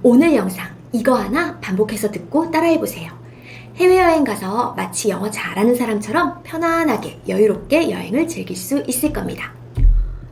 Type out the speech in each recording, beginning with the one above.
오늘 영상 이거 하나 반복해서 듣고 따라해보세요. 해외여행 가서 마치 영어 잘하는 사람처럼 편안하게 여유롭게 여행을 즐길 수 있을 겁니다.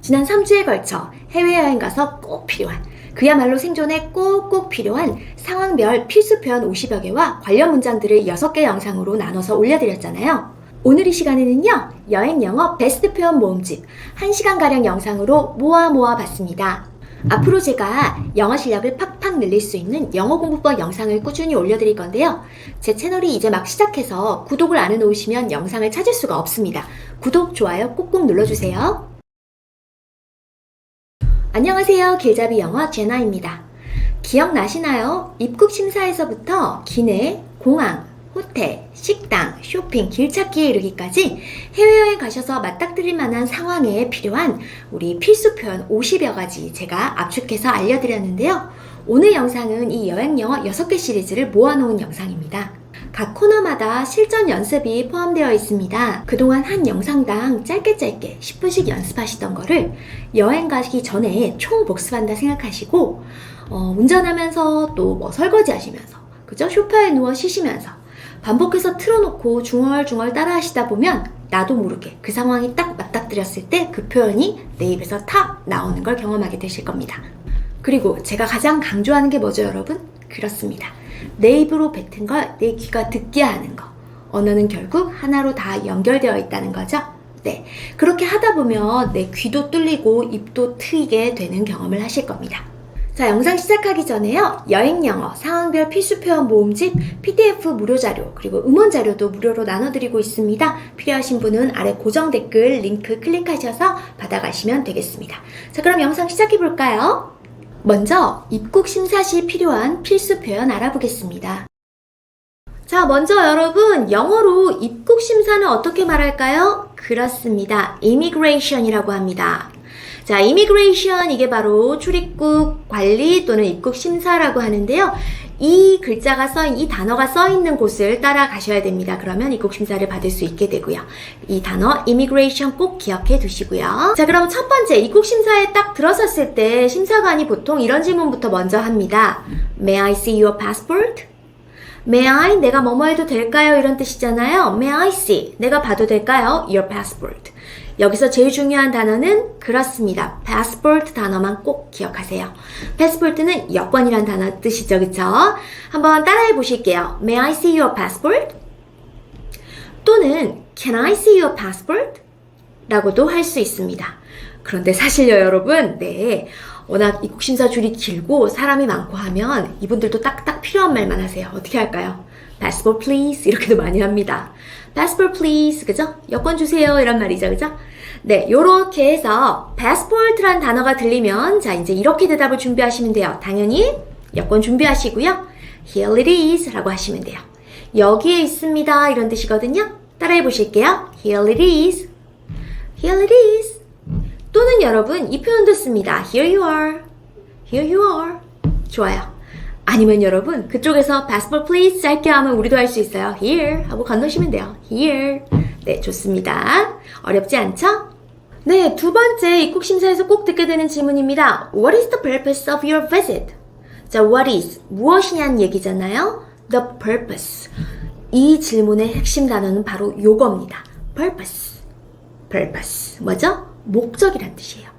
지난 3주에 걸쳐 해외여행 가서 꼭 필요한, 그야말로 생존에 꼭꼭 필요한 상황별 필수 표현 50여 개와 관련 문장들을 6개 영상으로 나눠서 올려드렸잖아요. 오늘 이 시간에는요, 여행 영어 베스트 표현 모음집 1시간가량 영상으로 모아 봤습니다. 앞으로 제가 영어 실력을 팍팍 늘릴 수 있는 영어 공부법 영상을 꾸준히 올려드릴 건데요. 제 채널이 이제 막 시작해서 구독을 안 해놓으시면 영상을 찾을 수가 없습니다. 구독, 좋아요 꼭꼭 눌러주세요. 안녕하세요. 길잡이 영어 제나입니다. 기억나시나요? 입국 심사에서부터 기내, 공항, 호텔, 식당, 쇼핑, 길찾기에 이르기까지 해외여행 가셔서 맞닥뜨릴 만한 상황에 필요한 우리 필수 표현 50여 가지 제가 압축해서 알려드렸는데요. 오늘 영상은 이 여행 영어 6개 시리즈를 모아놓은 영상입니다. 각 코너마다 실전 연습이 포함되어 있습니다. 그동안 한 영상당 짧게 10분씩 연습하시던 거를 여행 가기 전에 총 복습한다 생각하시고 운전하면서 또 뭐 설거지 하시면서 그죠? 소파에 누워 쉬시면서 반복해서 틀어놓고 중얼중얼 따라 하시다 보면 나도 모르게 그 상황이 딱 맞닥뜨렸을 때 그 표현이 내 입에서 탁 나오는 걸 경험하게 되실 겁니다. 그리고 제가 가장 강조하는 게 뭐죠, 여러분? 그렇습니다. 내 입으로 뱉은 걸 내 귀가 듣게 하는 거. 언어는 결국 하나로 다 연결되어 있다는 거죠. 네, 그렇게 하다 보면 내 귀도 뚫리고 입도 트이게 되는 경험을 하실 겁니다. 자, 영상 시작하기 전에요, 여행 영어 상황별 필수 표현 모음집 PDF 무료 자료 그리고 음원 자료도 무료로 나눠드리고 있습니다. 필요하신 분은 아래 고정 댓글 링크 클릭하셔서 받아가시면 되겠습니다. 자, 그럼 영상 시작해 볼까요? 먼저 입국 심사 시 필요한 필수 표현 알아보겠습니다. 자, 먼저 여러분, 영어로 입국 심사는 어떻게 말할까요? 그렇습니다. immigration이라고 합니다. 자, immigration, 이게 바로 출입국 관리 또는 입국 심사라고 하는데요. 이 글자가 이 단어가 써 있는 곳을 따라가셔야 됩니다. 그러면 입국 심사를 받을 수 있게 되고요. 이 단어 immigration 꼭 기억해 두시고요. 자, 그럼 첫 번째, 입국 심사에 딱 들어섰을 때 심사관이 보통 이런 질문부터 먼저 합니다. May I see your passport? May I? 내가 뭐뭐 해도 될까요? 이런 뜻이잖아요. May I see? 내가 봐도 될까요? Your passport. 여기서 제일 중요한 단어는 그렇습니다. passport 단어만 꼭 기억하세요. passport는 여권이란 단어 뜻이죠. 그쵸? 한번 따라해 보실게요. May I see your passport? 또는 Can I see your passport? 라고도 할 수 있습니다. 그런데 사실요, 여러분, 네, 워낙 입국심사 줄이 길고 사람이 많고 하면 이분들도 딱딱 필요한 말만 하세요. 어떻게 할까요? Passport please 이렇게도 많이 합니다. Passport please, 그죠? 여권 주세요 이런 말이죠, 그죠? 네, 요렇게 해서 passport란 단어가 들리면 자, 이제 이렇게 대답을 준비하시면 돼요. 당연히 여권 준비하시고요. Here it is 라고 하시면 돼요. 여기에 있습니다 이런 뜻이거든요. 따라해 보실게요. Here it is. Here it is. 또는 여러분, 이 표현도 씁니다. Here you are. Here you are. 좋아요. 아니면 여러분, 그쪽에서 passport please 짧게 하면 우리도 할 수 있어요. Here 하고 건너시면 돼요. Here. 네, 좋습니다. 어렵지 않죠? 네, 두 번째 입국심사에서 꼭 듣게 되는 질문입니다. What is the purpose of your visit? 자, what is, 무엇이냐는 얘기잖아요. The purpose. 이 질문의 핵심 단어는 바로 요겁니다. Purpose. Purpose. 뭐죠? 목적이란 뜻이에요.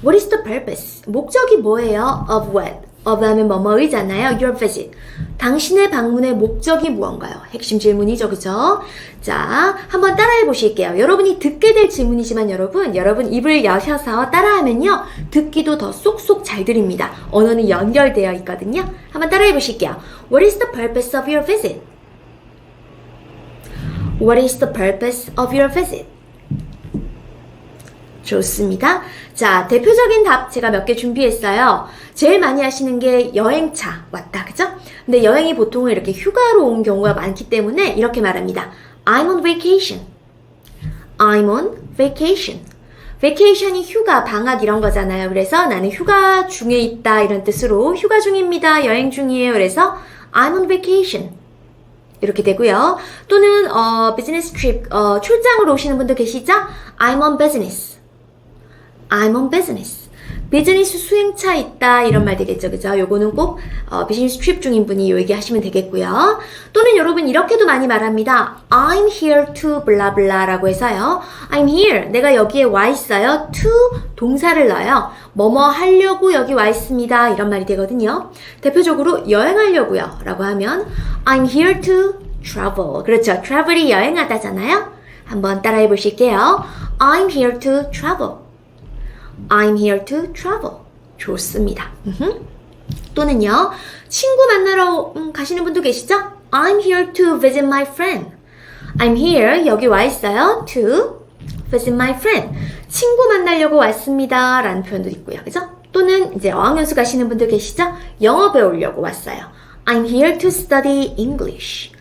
What is the purpose? 목적이 뭐예요? Of what? of 하면 뭐뭐이잖아요. Your visit. 당신의 방문의 목적이 무언가요? 핵심 질문이죠. 그죠? 자, 한번 따라해 보실게요. 여러분이 듣게 될 질문이지만 여러분 입을 여셔서 따라하면요, 듣기도 더 쏙쏙 잘 들립니다. 언어는 연결되어 있거든요. 한번 따라해 보실게요. What is the purpose of your visit? What is the purpose of your visit? 좋습니다. 자, 대표적인 답 제가 몇 개 준비했어요. 제일 많이 하시는 게 여행차 왔다, 그죠? 근데 여행이 보통은 이렇게 휴가로 온 경우가 많기 때문에 이렇게 말합니다. I'm on vacation. I'm on vacation. vacation이 휴가, 방학 이런 거잖아요. 그래서 나는 휴가 중에 있다 이런 뜻으로 휴가 중입니다, 여행 중이에요. 그래서 I'm on vacation. 이렇게 되고요. 또는 business trip, 출장으로 오시는 분도 계시죠? I'm on business. I'm on business. 비즈니스 수행차 있다 이런 말 되겠죠, 그죠? 요거는 꼭 비즈니스 트립 중인 분이 요 얘기하시면 되겠고요. 또는 여러분 이렇게도 많이 말합니다. I'm here to blah blah 라고 해서요. I'm here, 내가 여기에 와 있어요. to 동사를 넣어요. 뭐뭐 하려고 여기 와 있습니다 이런 말이 되거든요. 대표적으로 여행하려고요 라고 하면 I'm here to travel. 그렇죠, travel이 여행하다잖아요. 한번 따라해 보실게요. I'm here to travel. I'm here to travel. 좋습니다. 또는요, 친구 만나러 가시는 분도 계시죠? I'm here to visit my friend. I'm here, 여기 와 있어요. to visit my friend. 친구 만나려고 왔습니다. 라는 표현도 있고요. 그죠? 또는 이제 어학연수 가시는 분들 계시죠? 영어 배우려고 왔어요. I'm here to study English.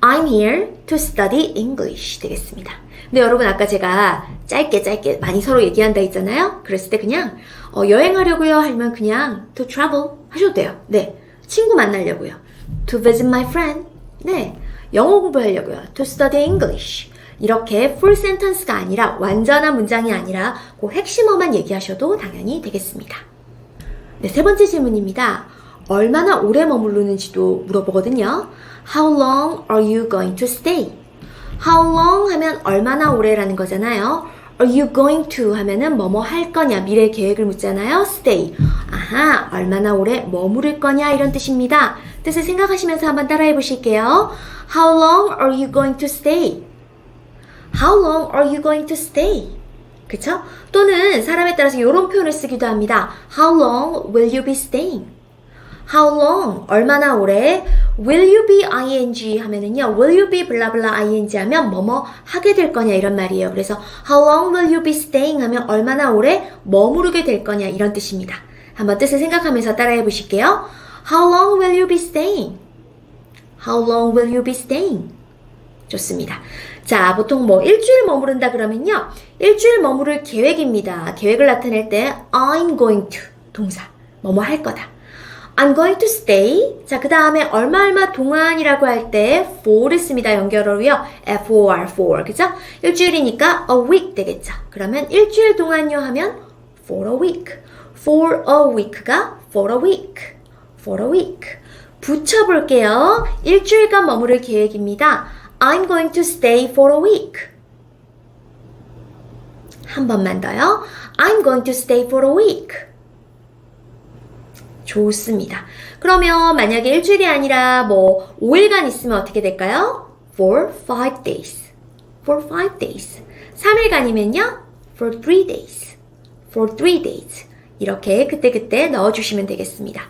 I'm here to study English 되겠습니다. 근데 여러분 아까 제가 짧게 많이 서로 얘기한다 했잖아요. 그랬을 때 그냥 여행하려고요 하면 그냥 to travel 하셔도 돼요. 네, 친구 만나려고요. to visit my friend. 네, 영어 공부하려고요. to study English. 이렇게 full sentence가 아니라 완전한 문장이 아니라 그 핵심어만 얘기하셔도 당연히 되겠습니다. 네, 세 번째 질문입니다. 얼마나 오래 머무르는지도 물어보거든요. How long are you going to stay? How long 하면 얼마나 오래라는 거잖아요. Are you going to 하면은 뭐뭐 할 거냐, 미래 계획을 묻잖아요. Stay. 아하, 얼마나 오래 머무를 거냐 이런 뜻입니다. 뜻을 생각하시면서 한번 따라해 보실게요. How long are you going to stay? How long are you going to stay? 그쵸? 또는 사람에 따라서 이런 표현을 쓰기도 합니다. How long will you be staying? How long? 얼마나 오래? Will you be ing 하면은요. Will you be blah blah ing 하면 뭐뭐 하게 될 거냐 이런 말이에요. 그래서 How long will you be staying 하면 얼마나 오래 머무르게 될 거냐 이런 뜻입니다. 한번 뜻을 생각하면서 따라해 보실게요. How long will you be staying? How long will you be staying? 좋습니다. 자, 보통 뭐 일주일 머무른다 그러면요. 일주일 머무를 계획입니다. 계획을 나타낼 때 I'm going to 동사 뭐뭐 할 거다. I'm going to stay. 자, 그 다음에 얼마 동안이라고 할 때 for를 씁니다. 연결어로요. for, for. 그죠? 일주일이니까 a week 되겠죠. 그러면 일주일 동안요 하면 for a week. for a week가 for a week. for a week. 붙여볼게요. 일주일간 머무를 계획입니다. I'm going to stay for a week. 한 번만 더요. I'm going to stay for a week. 좋습니다. 그러면 만약에 일주일이 아니라 뭐 5일간 있으면 어떻게 될까요? For 5 days. For 5 days. 3일간이면요? For 3 days. For 3 days. 이렇게 그때그때 넣어주시면 되겠습니다.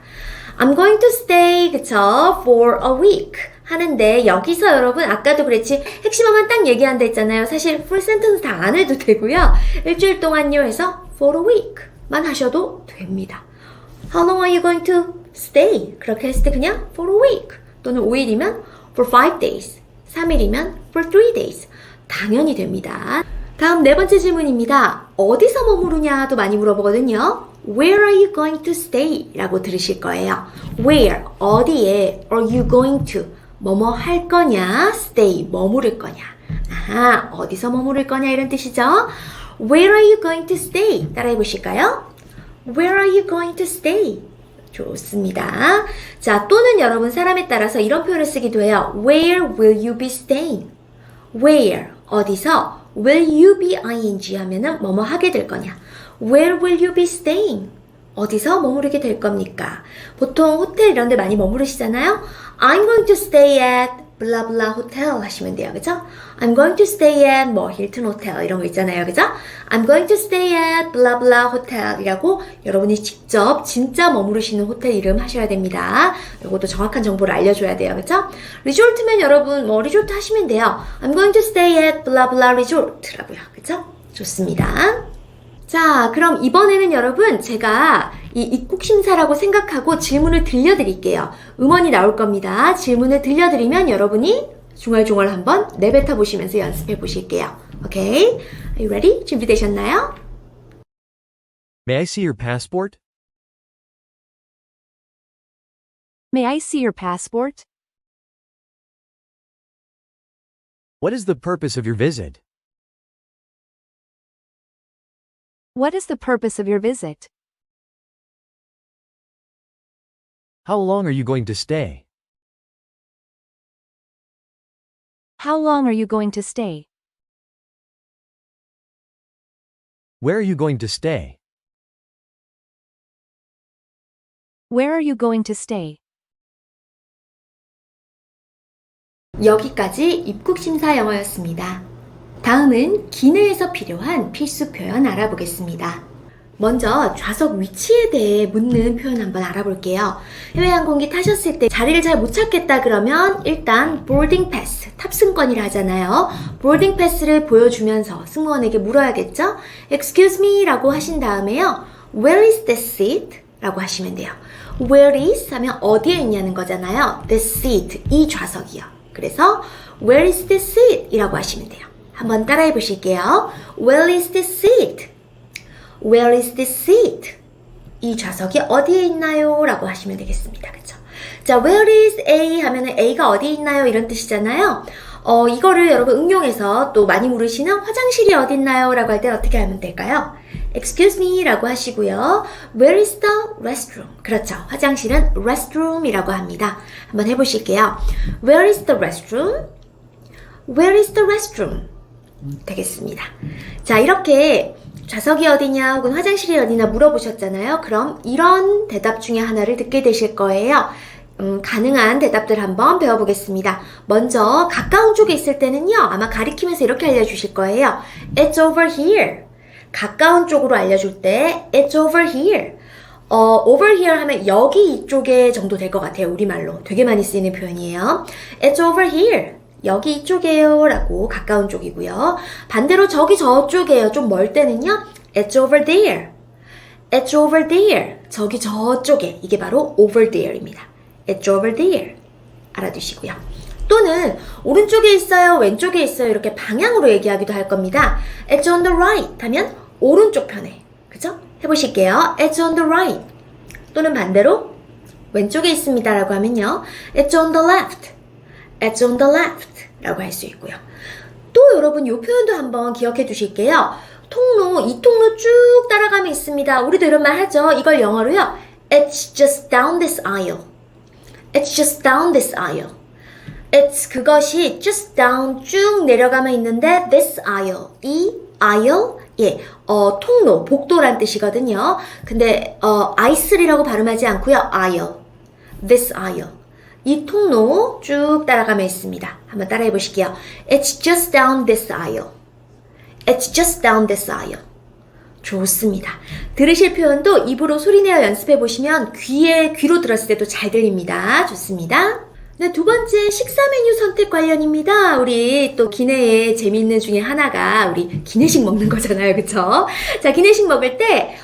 I'm going to stay, 그쵸? For a week. 하는데 여기서 여러분 아까도 그랬지 핵심어만 딱 얘기한다 했잖아요. 사실 full sentence 다 안 해도 되고요. 일주일 동안요 해서 for a week만 하셔도 됩니다. How long are you going to stay? 그렇게 했을 때 그냥 for a week 또는 5일이면 for 5 days 3일이면 for 3 days 당연히 됩니다. 다음 네 번째 질문입니다. 어디서 머무르냐도 많이 물어보거든요. Where are you going to stay? 라고 들으실 거예요. Where, 어디에 are you going to? 뭐뭐 할 거냐? Stay, 머무를 거냐? 아하, 어디서 머무를 거냐 이런 뜻이죠. Where are you going to stay? 따라해 보실까요? Where are you going to stay? 좋습니다. 자, 또는 여러분 사람에 따라서 이런 표현을 쓰기도 해요. Where will you be staying? Where, 어디서? Will you be ing 하면은 뭐뭐 하게 될 거냐? Where will you be staying? 어디서 머무르게 될 겁니까? 보통 호텔 이런 데 많이 머무르시잖아요? I'm going to stay at blah blah hotel 하시면 돼요. 그죠? I'm going to stay at 뭐 힐튼 호텔 이런 거 있잖아요. 그죠? I'm going to stay at blah blah hotel 이라고 여러분이 직접 진짜 머무르시는 호텔 이름 하셔야 됩니다. 이것도 정확한 정보를 알려줘야 돼요. 그죠? 리조트면 여러분 뭐 리조트 하시면 돼요. I'm going to stay at blah blah resort 라고요. 그죠? 좋습니다. 자, 그럼 이번에는 여러분 제가 이 입국심사라고 생각하고 질문을 들려드릴게요. 음원이 나올 겁니다. 질문을 들려드리면 여러분이 중얼중얼 한번 내뱉어 보시면서 연습해 보실게요. 오케이? Are you ready? 준비되셨나요? May I see your passport? May I see your passport? What is the purpose of your visit? What is the purpose of your visit? How long are you going to stay? How long are you going to stay? Where are you going to stay? Where are you going to stay? 여기까지 입국심사 영어였습니다. 다음은 기내에서 필요한 필수 표현 알아보겠습니다. 먼저 좌석 위치에 대해 묻는 표현 한번 알아볼게요. 해외 항공기 타셨을 때 자리를 잘 못 찾겠다 그러면 일단 boarding pass, 탑승권이라 하잖아요. boarding pass를 보여주면서 승무원에게 물어야겠죠? Excuse me 라고 하신 다음에요. Where is the seat? 라고 하시면 돼요. Where is? 하면 어디에 있냐는 거잖아요. The seat, 이 좌석이요. 그래서 Where is the seat? 이라고 하시면 돼요. 한번 따라해 보실게요. Where is the seat? Where is the seat? 이 좌석이 어디에 있나요? 라고 하시면 되겠습니다. 그쵸? 자, where is A 하면은 A가 어디에 있나요? 이런 뜻이잖아요. 이거를 여러분 응용해서 또 많이 물으시는 화장실이 어디 있나요? 라고 할 때 어떻게 하면 될까요? Excuse me 라고 하시고요. Where is the restroom? 그렇죠. 화장실은 restroom이라고 합니다. 한번 해보실게요. Where is the restroom? Where is the restroom? 되겠습니다. 자, 이렇게 좌석이 어디냐 혹은 화장실이 어디냐 물어보셨잖아요. 그럼 이런 대답 중에 하나를 듣게 되실 거예요. 가능한 대답들 한번 배워보겠습니다. 먼저 가까운 쪽에 있을 때는요. 아마 가리키면서 이렇게 알려주실 거예요. It's over here. 가까운 쪽으로 알려줄 때 It's over here. over here 하면 여기 이쪽에 정도 될 것 같아요. 우리말로. 되게 많이 쓰이는 표현이에요. It's over here. 여기 이쪽이에요 라고 가까운 쪽이고요. 반대로 저기 저쪽이에요. 좀 멀 때는요. It's over there. It's over there. 저기 저쪽에. 이게 바로 over there입니다. It's over there. 알아두시고요. 또는 오른쪽에 있어요. 왼쪽에 있어요. 이렇게 방향으로 얘기하기도 할 겁니다. It's on the right 하면 오른쪽 편에. 그죠? 해보실게요. It's on the right. 또는 반대로 왼쪽에 있습니다 라고 하면요. It's on the left. It's on the left 라고 할 수 있고요. 또 여러분 이 표현도 한번 기억해 두실게요. 통로, 이 통로 쭉 따라가면 있습니다. 우리도 이런 말 하죠. 이걸 영어로요. It's just down this aisle. It's just down this aisle. It's 그것이 just down 쭉 내려가면 있는데 this aisle. 이 aisle 예, 통로, 복도란 뜻이거든요. 근데 aisle이라고 발음하지 않고요. aisle. This aisle. 이 통로 쭉 따라가면 있습니다. 한번 따라해 보실게요. It's just down this aisle. It's just down this aisle. 좋습니다. 들으실 표현도 입으로 소리내어 연습해 보시면 귀로 들었을 때도 잘 들립니다. 좋습니다. 네, 두 번째 식사 메뉴 선택 관련입니다. 우리 또 기내에 재미있는 중에 하나가 우리 기내식 먹는 거잖아요. 그쵸? 자, 기내식 먹을 때,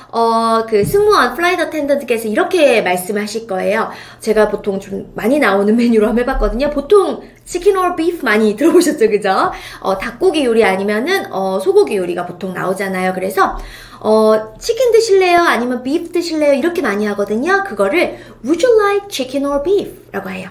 그 승무원, 플라이트 어텐던트께서 이렇게 말씀하실 거예요. 제가 보통 좀 많이 나오는 메뉴로 한번 해봤거든요. 보통 치킨 or beef 많이 들어보셨죠? 그죠? 닭고기 요리 아니면은, 소고기 요리가 보통 나오잖아요. 그래서, 치킨 드실래요? 아니면 beef 드실래요? 이렇게 많이 하거든요. 그거를 would you like chicken or beef? 라고 해요.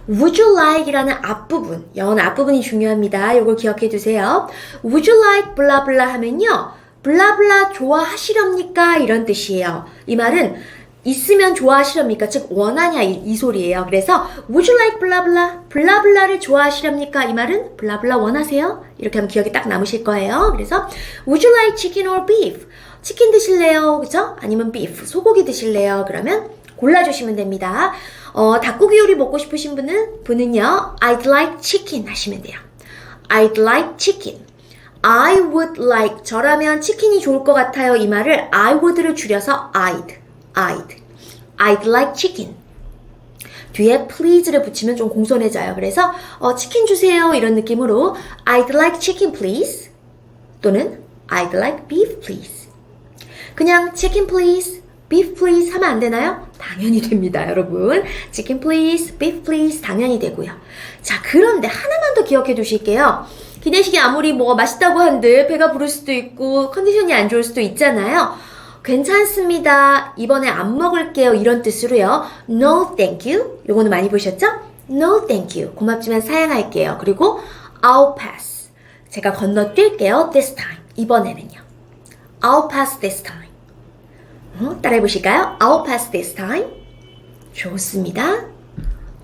Would you like 이라는 앞부분, 영어는 앞부분이 중요합니다. 이걸 기억해 두세요. Would you like blah blah 하면요. blah blah 좋아하시렵니까? 이런 뜻이에요. 이 말은 있으면 좋아하시렵니까? 즉 원하냐 이 소리예요. 그래서 Would you like blah blah? blah blah를 좋아하시렵니까? 이 말은 blah blah 원하세요? 이렇게 하면 기억이 딱 남으실 거예요. 그래서 Would you like chicken or beef? 치킨 드실래요? 그죠? 아니면 beef, 소고기 드실래요? 그러면 골라주시면 됩니다. 닭고기 요리 먹고 싶으신 분은요, I'd like chicken 하시면 돼요. I'd like chicken. I would like. 저라면 치킨이 좋을 것 같아요. 이 말을 I would를 줄여서 I'd like chicken. 뒤에 please를 붙이면 좀 공손해져요. 그래서 치킨 주세요. 이런 느낌으로 I'd like chicken please. 또는 I'd like beef please. 그냥 chicken please. beef please 하면 안 되나요? 당연히 됩니다, 여러분. chicken please, beef please 당연히 되고요. 자, 그런데 하나만 더 기억해 두실게요. 기내식이 아무리 뭐 맛있다고 한들 배가 부를 수도 있고 컨디션이 안 좋을 수도 있잖아요. 괜찮습니다. 이번에 안 먹을게요. 이런 뜻으로요. No, thank you. 요거는 많이 보셨죠? No, thank you. 고맙지만 사양할게요. 그리고 I'll pass. 제가 건너뛸게요. This time. 이번에는요. I'll pass this time. 따라해 보실까요? I'll pass this time. 좋습니다.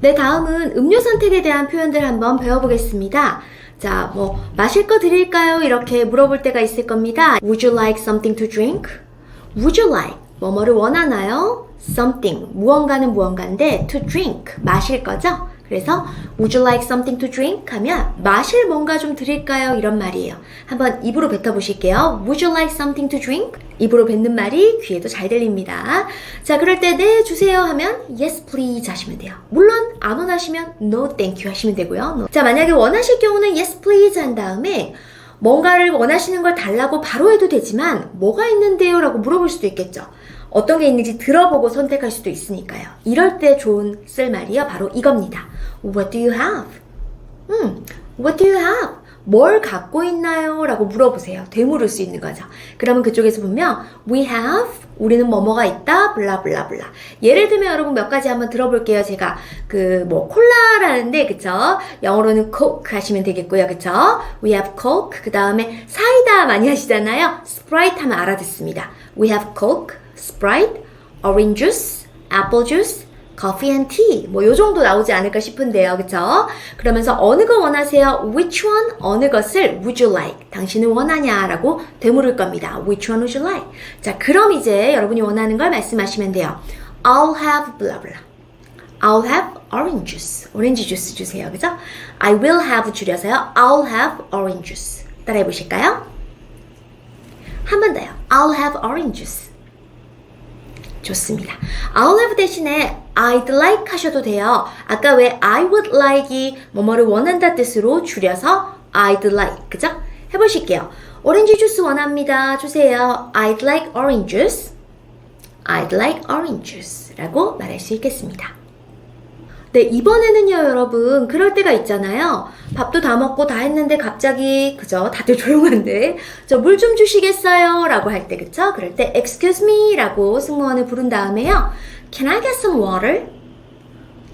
네, 다음은 음료 선택에 대한 표현들 한번 배워보겠습니다. 자, 뭐 마실 거 드릴까요? 이렇게 물어볼 때가 있을 겁니다. Would you like something to drink? Would you like 뭐뭐를 원하나요? Something 무언가는 무언가인데 to drink 마실 거죠? 그래서 Would you like something to drink? 하면 마실 뭔가 좀 드릴까요? 이런 말이에요. 한번 입으로 뱉어보실게요. Would you like something to drink? 입으로 뱉는 말이 귀에도 잘 들립니다. 자, 그럴 때 네 주세요 하면 yes please 하시면 돼요. 물론 안 원하시면 no thank you 하시면 되고요. No. 자, 만약에 원하실 경우는 yes please 한 다음에 뭔가를 원하시는 걸 달라고 바로 해도 되지만 뭐가 있는데요? 라고 물어볼 수도 있겠죠. 어떤 게 있는지 들어보고 선택할 수도 있으니까요. 이럴 때 좋은 쓸 말이요. 바로 이겁니다. What do you have? What do you have? 뭘 갖고 있나요? 라고 물어보세요. 되물을 수 있는 거죠. 그러면 그쪽에서 보면 We have 우리는 뭐뭐가 있다 블라블라블라. 예를 들면 여러분 몇 가지 한번 들어볼게요. 제가 그 뭐 콜라라는데 그쵸? 영어로는 Coke 하시면 되겠고요. 그쵸? We have Coke. 그 다음에 사이다 많이 하시잖아요. Sprite 하면 알아듣습니다. We have Coke, Sprite, Orange Juice, Apple Juice, Coffee and Tea 뭐 요 정도 나오지 않을까 싶은데요. 그쵸? 그러면서 어느 거 원하세요? Which one? 어느 것을 Would you like? 당신은 원하냐? 라고 되물을 겁니다. Which one would you like? 자, 그럼 이제 여러분이 원하는 걸 말씀하시면 돼요. I'll have blah blah. I'll have orange juice. 오렌지 주스 주세요. 그죠? I will have 줄여서요. I'll have orange juice. 따라해 보실까요? 한 번 더요. I'll have orange juice. 좋습니다. I'll have 대신에 I'd like 하셔도 돼요. 아까 왜 I would like이 뭐뭐를 원한다 뜻으로 줄여서 I'd like, 그죠? 해보실게요. 오렌지 주스 원합니다. 주세요. I'd like orange juice. I'd like orange juice 라고 말할 수 있겠습니다. 네, 이번에는요, 여러분, 그럴 때가 있잖아요. 밥도 다 먹고 다 했는데 갑자기, 그죠? 다들 조용한데, 저 물 좀 주시겠어요? 라고 할 때, 그쵸? 그럴 때, excuse me 라고 승무원을 부른 다음에요. Can I get some water?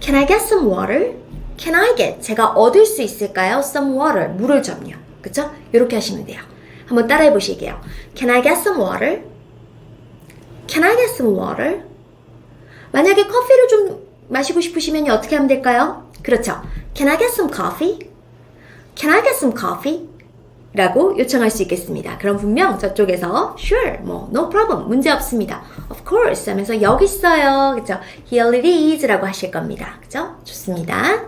Can I get some water? Can I get? 제가 얻을 수 있을까요? Some water. 물을 좀요. 그쵸? 이렇게 하시면 돼요. 한번 따라해 보실게요. Can I get some water? Can I get some water? 만약에 커피를 좀 마시고 싶으시면 어떻게 하면 될까요? 그렇죠. Can I get some coffee? Can I get some coffee? 라고 요청할 수 있겠습니다. 그럼 분명 저쪽에서 Sure, 뭐 no problem, 문제 없습니다. Of course 하면서 여기 있어요. 그쵸? Here it is 라고 하실 겁니다. 그쵸? 좋습니다.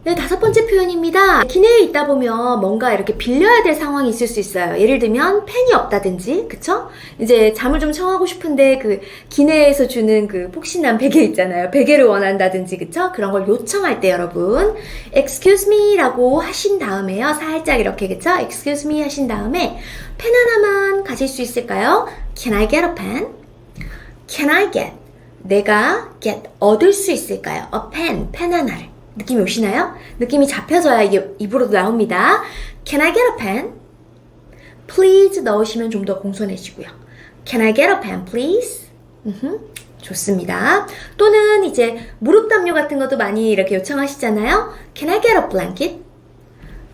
네, 5번째 표현입니다. 기내에 있다 보면 뭔가 이렇게 빌려야 될 상황이 있을 수 있어요. 예를 들면 펜이 없다든지, 그쵸? 이제 잠을 좀 청하고 싶은데 그 기내에서 주는 그 폭신한 베개 있잖아요. 베개를 원한다든지, 그쵸? 그런 걸 요청할 때 여러분, excuse me 라고 하신 다음에요. 살짝 이렇게, 그쵸? excuse me 하신 다음에 펜 하나만 가질 수 있을까요? Can I get a pen? Can I get? 내가 get, 얻을 수 있을까요? A pen, 펜 하나를. 느낌이 오시나요? 느낌이 잡혀져야 이게 입으로도 나옵니다. Can I get a pen? Please 넣으시면 좀 더 공손해지고요. Can I get a pen, please? 좋습니다. 또는 이제 무릎 담요 같은 것도 많이 이렇게 요청하시잖아요. Can I get a blanket?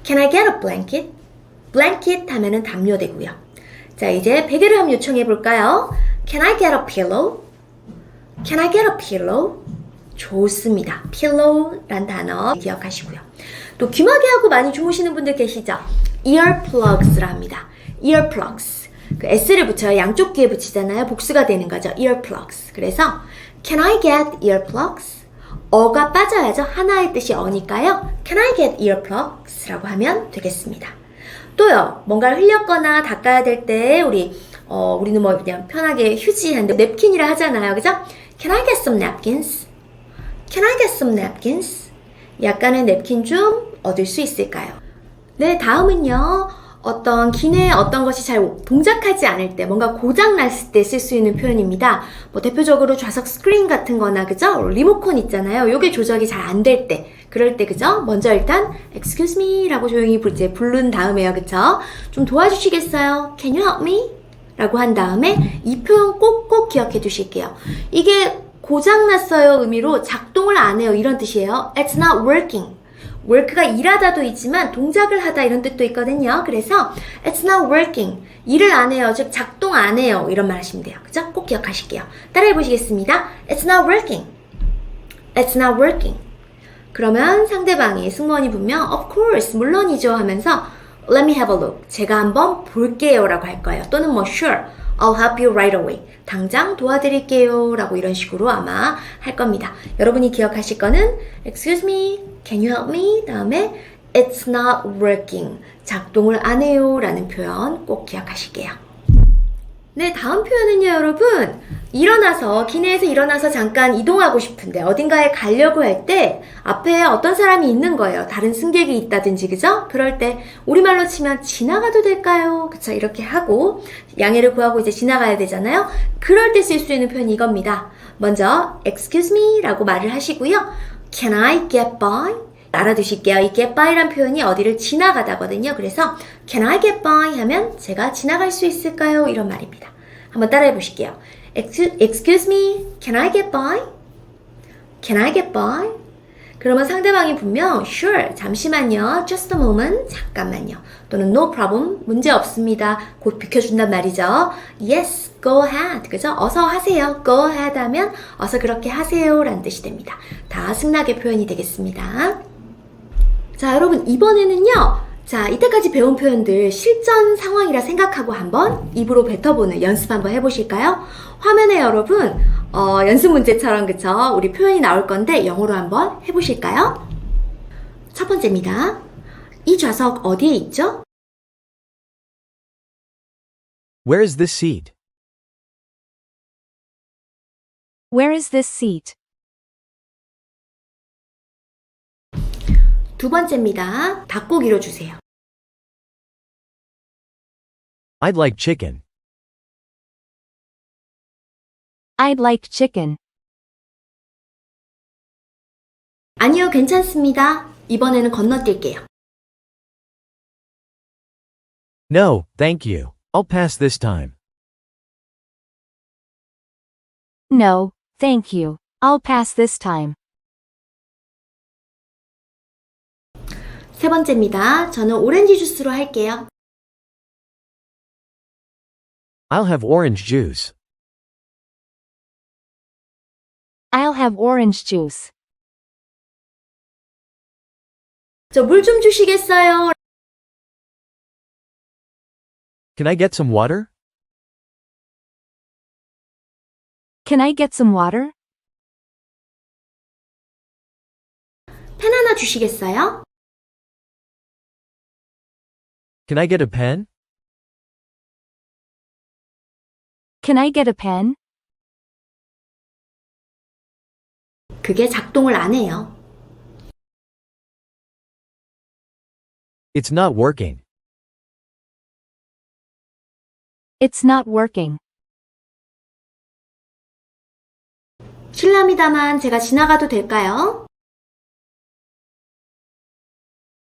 Can I get a blanket? blanket 하면은 담요 되고요. 자, 이제 베개를 한번 요청해 볼까요? Can I get a pillow? Can I get a pillow? 좋습니다. pillow란 단어 기억하시고요. 또 귀마개 하고 많이 주무시는 분들 계시죠? earplugs라 합니다. earplugs. 그 s를 붙여요. 양쪽 귀에 붙이잖아요. 복수가 되는 거죠. earplugs. 그래서 can I get earplugs? 어가 빠져야죠. 하나의 뜻이 어니까요. Can I get earplugs? 라고 하면 되겠습니다. 또요. 뭔가를 흘렸거나 닦아야 될 때 우리는 뭐 그냥 편하게 휴지한데 냅킨이라 하잖아요. 그죠? Can I get some napkins? Can I get some napkins? 약간의 냅킨 좀 얻을 수 있을까요? 네, 다음은요. 어떤 기내에 어떤 것이 잘 동작하지 않을 때, 뭔가 고장났을 때 쓸 수 있는 표현입니다. 뭐 대표적으로 좌석 스크린 같은 거나, 그죠? 리모컨 있잖아요. 요게 조작이 잘 안 될 때, 그럴 때, 그죠? 먼저 일단 excuse me 라고 조용히 부른 다음에요. 그죠? 좀 도와주시겠어요? Can you help me? 라고 한 다음에 이 표현 꼭꼭 기억해 두실게요. 이게 고장났어요 의미로 작동을 안 해요 이런 뜻이에요. It's not working. work가 일하다도 있지만 동작을 하다 이런 뜻도 있거든요. 그래서 it's not working. 일을 안 해요. 즉 작동 안 해요. 이런 말 하시면 돼요. 그죠? 꼭 기억하실게요. 따라해 보시겠습니다. It's not working. It's not working. 그러면 상대방이 승무원이 분명 Of course, 물론이죠 하면서 Let me have a look. 제가 한번 볼게요 라고 할 거예요. 또는 뭐 Sure, I'll help you right away. 당장 도와드릴게요 라고 이런 식으로 아마 할 겁니다. 여러분이 기억하실 거는 Excuse me, can you help me? 다음에 It's not working. 작동을 안 해요 라는 표현 꼭 기억하실게요. 네, 다음 표현은요, 여러분. 기내에서 일어나서 잠깐 이동하고 싶은데, 어딘가에 가려고 할 때, 앞에 어떤 사람이 있는 거예요. 다른 승객이 있다든지, 그죠? 그럴 때, 우리말로 치면 지나가도 될까요? 그쵸? 이렇게 하고, 양해를 구하고 이제 지나가야 되잖아요? 그럴 때 쓸 수 있는 표현이 이겁니다. 먼저, excuse me 라고 말을 하시고요. Can I get by? 알아두실게요. 이 get by란 표현이 어디를 지나가다거든요. 그래서 can I get by 하면 제가 지나갈 수 있을까요? 이런 말입니다. 한번 따라해 보실게요. Excuse me, can I get by? Can I get by? 그러면 상대방이 분명 sure, 잠시만요, just a moment, 잠깐만요. 또는 no problem, 문제 없습니다. 곧 비켜준단 말이죠. Yes, go ahead. 그죠? 어서 하세요. go ahead 하면 어서 그렇게 하세요 라는 뜻이 됩니다. 다 승낙의 표현이 되겠습니다. 자, 여러분 이번에는요. 자, 이때까지 배운 표현들 실전 상황이라 생각하고 한번 입으로 뱉어보는 연습 한번 해보실까요? 화면에 여러분 연습 문제처럼 그쵸? 우리 표현이 나올 건데 영어로 한번 해보실까요? 첫 번째입니다. 이 좌석 어디에 있죠? Where is this seat? Where is this seat? 두 번째입니다. 닭고기로 주세요. I'd like chicken. I'd like chicken. 아니요, 괜찮습니다. 이번에는 건너뛸게요. No, thank you. I'll pass this time. No, thank you. I'll pass this time. 세 번째입니다. 저는 오렌지 주스로 할게요. I'll have orange juice. I'll have orange juice. 저 물 좀 주시겠어요? Can I get some water? Can I get some water? 펜 하나 주시겠어요? Can I get a pen? Can I get a pen? 그게 작동을 안 해요. It's not working. It's not working. 실례합니다만 제가 지나가도 될까요?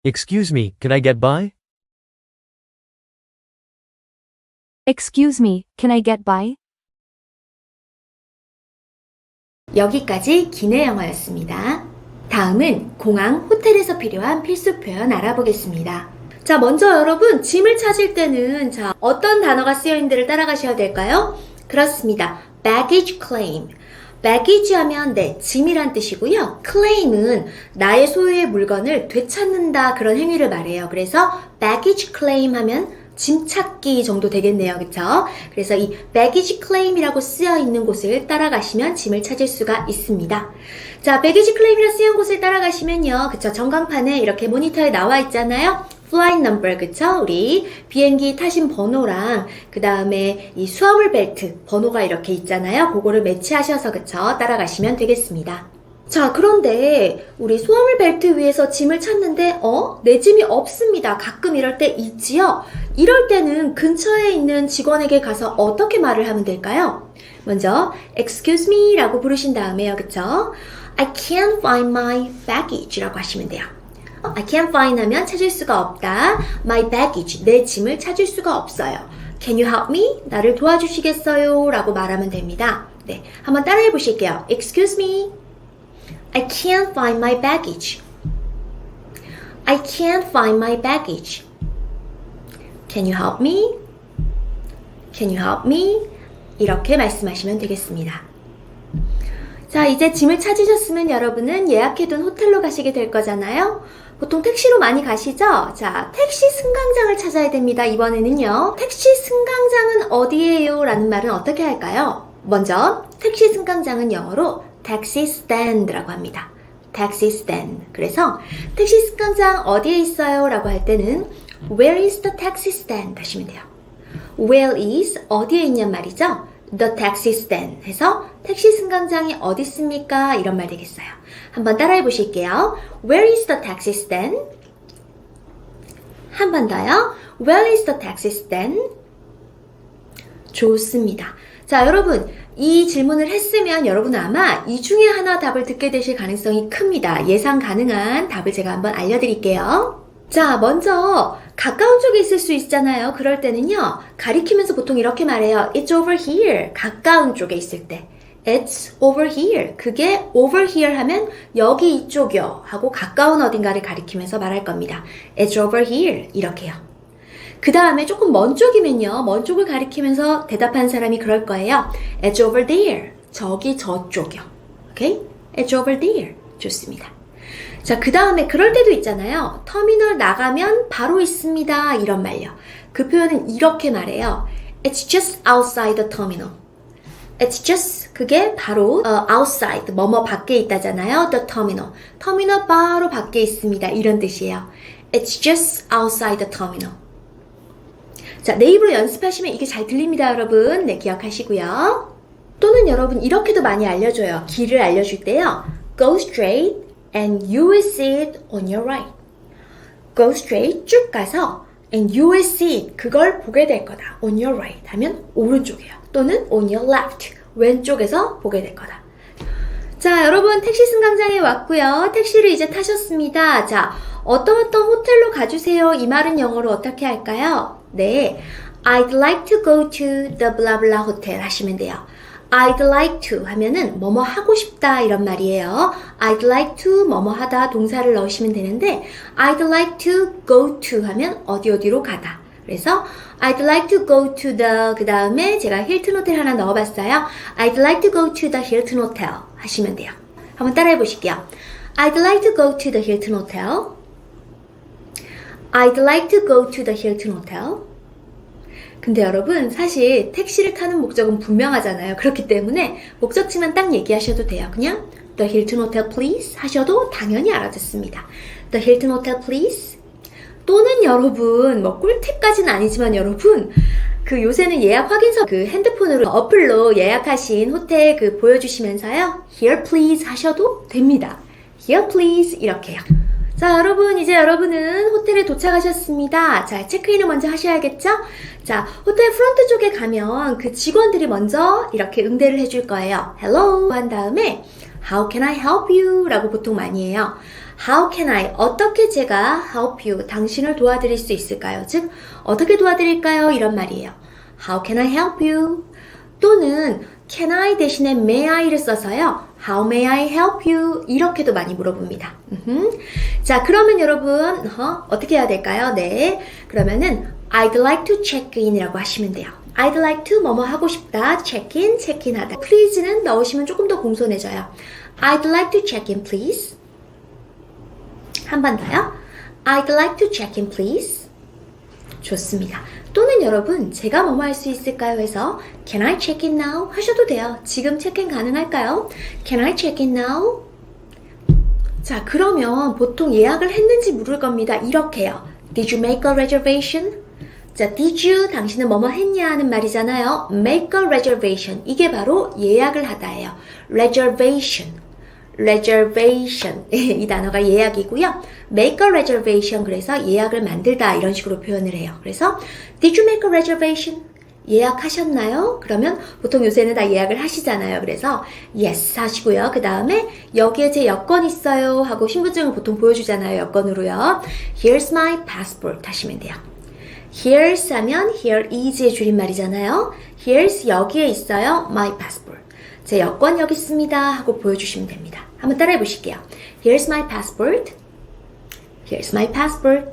Excuse me, can I get by? Excuse me, can I get by? 여기까지 기내 영어였습니다. 다음은 공항, 호텔에서 필요한 필수 표현 알아보겠습니다. 자, 먼저 여러분 짐을 찾을 때는 자, 어떤 단어가 쓰여 있는지를 따라가셔야 될까요? 그렇습니다. baggage claim. baggage 하면 네, 짐이란 뜻이고요. claim은 나의 소유의 물건을 되찾는다 그런 행위를 말해요. 그래서 baggage claim 하면 짐 찾기 정도 되겠네요. 그쵸? 그래서 이 baggage claim이라고 쓰여 있는 곳을 따라가시면 짐을 찾을 수가 있습니다. 자, baggage claim이라 쓰여 있는 곳을 따라가시면요. 그쵸? 전광판에 이렇게 모니터에 나와 있잖아요. flight number, 그쵸? 우리 비행기 타신 번호랑 그 다음에 이 수화물 벨트 번호가 이렇게 있잖아요. 그거를 매치하셔서 그쵸? 따라가시면 되겠습니다. 자, 그런데 우리 수화물 벨트 위에서 짐을 찾는데 내 짐이 없습니다. 가끔 이럴 때 있지요. 이럴 때는 근처에 있는 직원에게 가서 어떻게 말을 하면 될까요? 먼저 excuse me 라고 부르신 다음에요. 그쵸? I can't find my baggage 라고 하시면 돼요. I can't find 하면 찾을 수가 없다. My baggage, 내 짐을 찾을 수가 없어요. Can you help me? 나를 도와주시겠어요? 라고 말하면 됩니다. 네, 한번 따라해 보실게요. Excuse me. I can't find my baggage. I can't find my baggage. Can you help me? Can you help me? 이렇게 말씀하시면 되겠습니다. 자, 이제 짐을 찾으셨으면 여러분은 예약해둔 호텔로 가시게 될 거잖아요. 보통 택시로 많이 가시죠? 자, 택시 승강장을 찾아야 됩니다. 이번에는요. 택시 승강장은 어디예요? 라는 말은 어떻게 할까요? 먼저 택시 승강장은 영어로 taxi stand라고 합니다. taxi stand. 그래서 택시 승강장 어디에 있어요? 라고 할 때는 Where is the taxi stand? 하시면 돼요. Where is 어디에 있냔 말이죠? The taxi stand 해서 택시 승강장이 어디 있습니까? 이런 말 되겠어요. 한번 따라해 보실게요. Where is the taxi stand? 한 번 더요. Where is the taxi stand? 좋습니다. 자, 여러분 이 질문을 했으면 여러분은 아마 이 중에 하나 답을 듣게 되실 가능성이 큽니다. 예상 가능한 답을 제가 한번 알려드릴게요. 자, 먼저 가까운 쪽에 있을 수 있잖아요. 그럴 때는요. 가리키면서 보통 이렇게 말해요. It's over here. 가까운 쪽에 있을 때. It's over here. 그게 over here 하면 여기 이쪽이요 하고 가까운 어딘가를 가리키면서 말할 겁니다. It's over here. 이렇게요. 그 다음에 조금 먼 쪽이면요. 먼 쪽을 가리키면서 대답하는 사람이 그럴 거예요. It's over there. 저기 저쪽이요. 오케이? It's over there. 좋습니다. 자, 그 다음에 그럴 때도 있잖아요. 터미널 나가면 바로 있습니다. 이런 말요. 그 표현은 이렇게 말해요. It's just outside the terminal. It's just 그게 바로 outside 뭐뭐 밖에 있다잖아요. The terminal. 터미널 바로 밖에 있습니다. 이런 뜻이에요. It's just outside the terminal. 자, 내 입으로 연습하시면 이게 잘 들립니다, 여러분. 네, 기억하시고요. 또는 여러분 이렇게도 많이 알려줘요. 길을 알려줄 때요. Go straight and you will see it on your right. Go straight 쭉 가서 and you will see it 그걸 보게 될 거다. On your right 하면 오른쪽이에요. 또는 on your left 왼쪽에서 보게 될 거다. 자, 여러분 택시 승강장에 왔고요. 택시를 이제 타셨습니다. 자, 어떤 호텔로 가주세요. 이 말은 영어로 어떻게 할까요? 네, I'd like to go to the blah blah hotel 하시면 돼요. I'd like to 하면은 뭐뭐 하고 싶다 이런 말이에요. I'd like to 뭐뭐 하다 동사를 넣으시면 되는데 I'd like to go to 하면 어디로 가다. 그래서 I'd like to go to the 그 다음에 제가 힐튼 호텔 하나 넣어봤어요. I'd like to go to the Hilton Hotel 하시면 돼요. 한번 따라해 보실게요. I'd like to go to the Hilton Hotel. I'd like to go to the Hilton Hotel. 근데 여러분 사실 택시를 타는 목적은 분명하잖아요. 그렇기 때문에 목적지만 딱 얘기하셔도 돼요. 그냥 The Hilton Hotel please 하셔도 당연히 알아듣습니다. The Hilton Hotel please. 또는 여러분 뭐 꿀팁까지는 아니지만 여러분 그 요새는 예약 확인서 그 핸드폰으로 어플로 예약하신 호텔 그 보여주시면서요. Here please 하셔도 됩니다. Here please 이렇게요. 자, 여러분 이제 여러분은 호텔에 도착하셨습니다. 자, 체크인을 먼저 하셔야겠죠? 자, 호텔 프론트 쪽에 가면 그 직원들이 먼저 이렇게 응대를 해줄 거예요. Hello 한 다음에 How can I help you? 라고 보통 많이 해요. How can I? 어떻게 제가 help you? 당신을 도와드릴 수 있을까요? 즉, 어떻게 도와드릴까요? 이런 말이에요. How can I help you? 또는 can I 대신에 may I를 써서요. How may I help you? 이렇게도 많이 물어봅니다. 자, 그러면 여러분 어떻게 해야 될까요? 네, 그러면은 I'd like to check in이라고 하시면 돼요. I'd like to 뭐뭐 하고 싶다. check in, check in 하다. please는 넣으시면 조금 더 공손해져요. I'd like to check in, please. 한 번 더요. I'd like to check in, please. 좋습니다. 또는 여러분 제가 뭐뭐 할 수 있을까요? 해서 Can I check in now? 하셔도 돼요. 지금 체크인 가능할까요? Can I check in now? 자, 그러면 보통 예약을 했는지 물을 겁니다. 이렇게요. Did you make a reservation? 자, did you 당신은 뭐뭐 했냐 하는 말이잖아요. Make a reservation. 이게 바로 예약을 하다예요. Reservation. reservation 이 단어가 예약이고요. make a reservation 그래서 예약을 만들다 이런 식으로 표현을 해요. 그래서 did you make a reservation? 예약하셨나요? 그러면 보통 요새는 다 예약을 하시잖아요. 그래서 yes 하시고요. 그 다음에 여기에 제 여권 있어요 하고 신분증을 보통 보여주잖아요. 여권으로요. Here's my passport 하시면 돼요. Here's 하면 here is의 줄임말이잖아요. Here's 여기에 있어요. My passport. 제 여권 여기 있습니다 하고 보여주시면 됩니다. 한번 따라해 보실게요. Here's my passport. Here's my passport.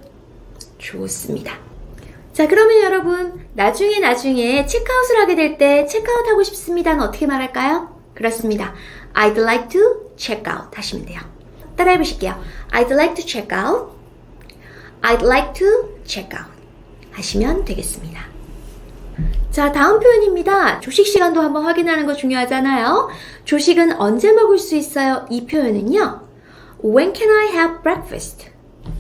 좋습니다. 자, 그러면 여러분 나중에 체크아웃을 하게 될 때 체크아웃 하고 싶습니다는 어떻게 말할까요? 그렇습니다. I'd like to check out 하시면 돼요. 따라해 보실게요. I'd like to check out. I'd like to check out 하시면 되겠습니다. 자, 다음 표현입니다. 조식 시간도 한번 확인하는 거 중요하잖아요. 조식은 언제 먹을 수 있어요? 이 표현은요. When can I have breakfast?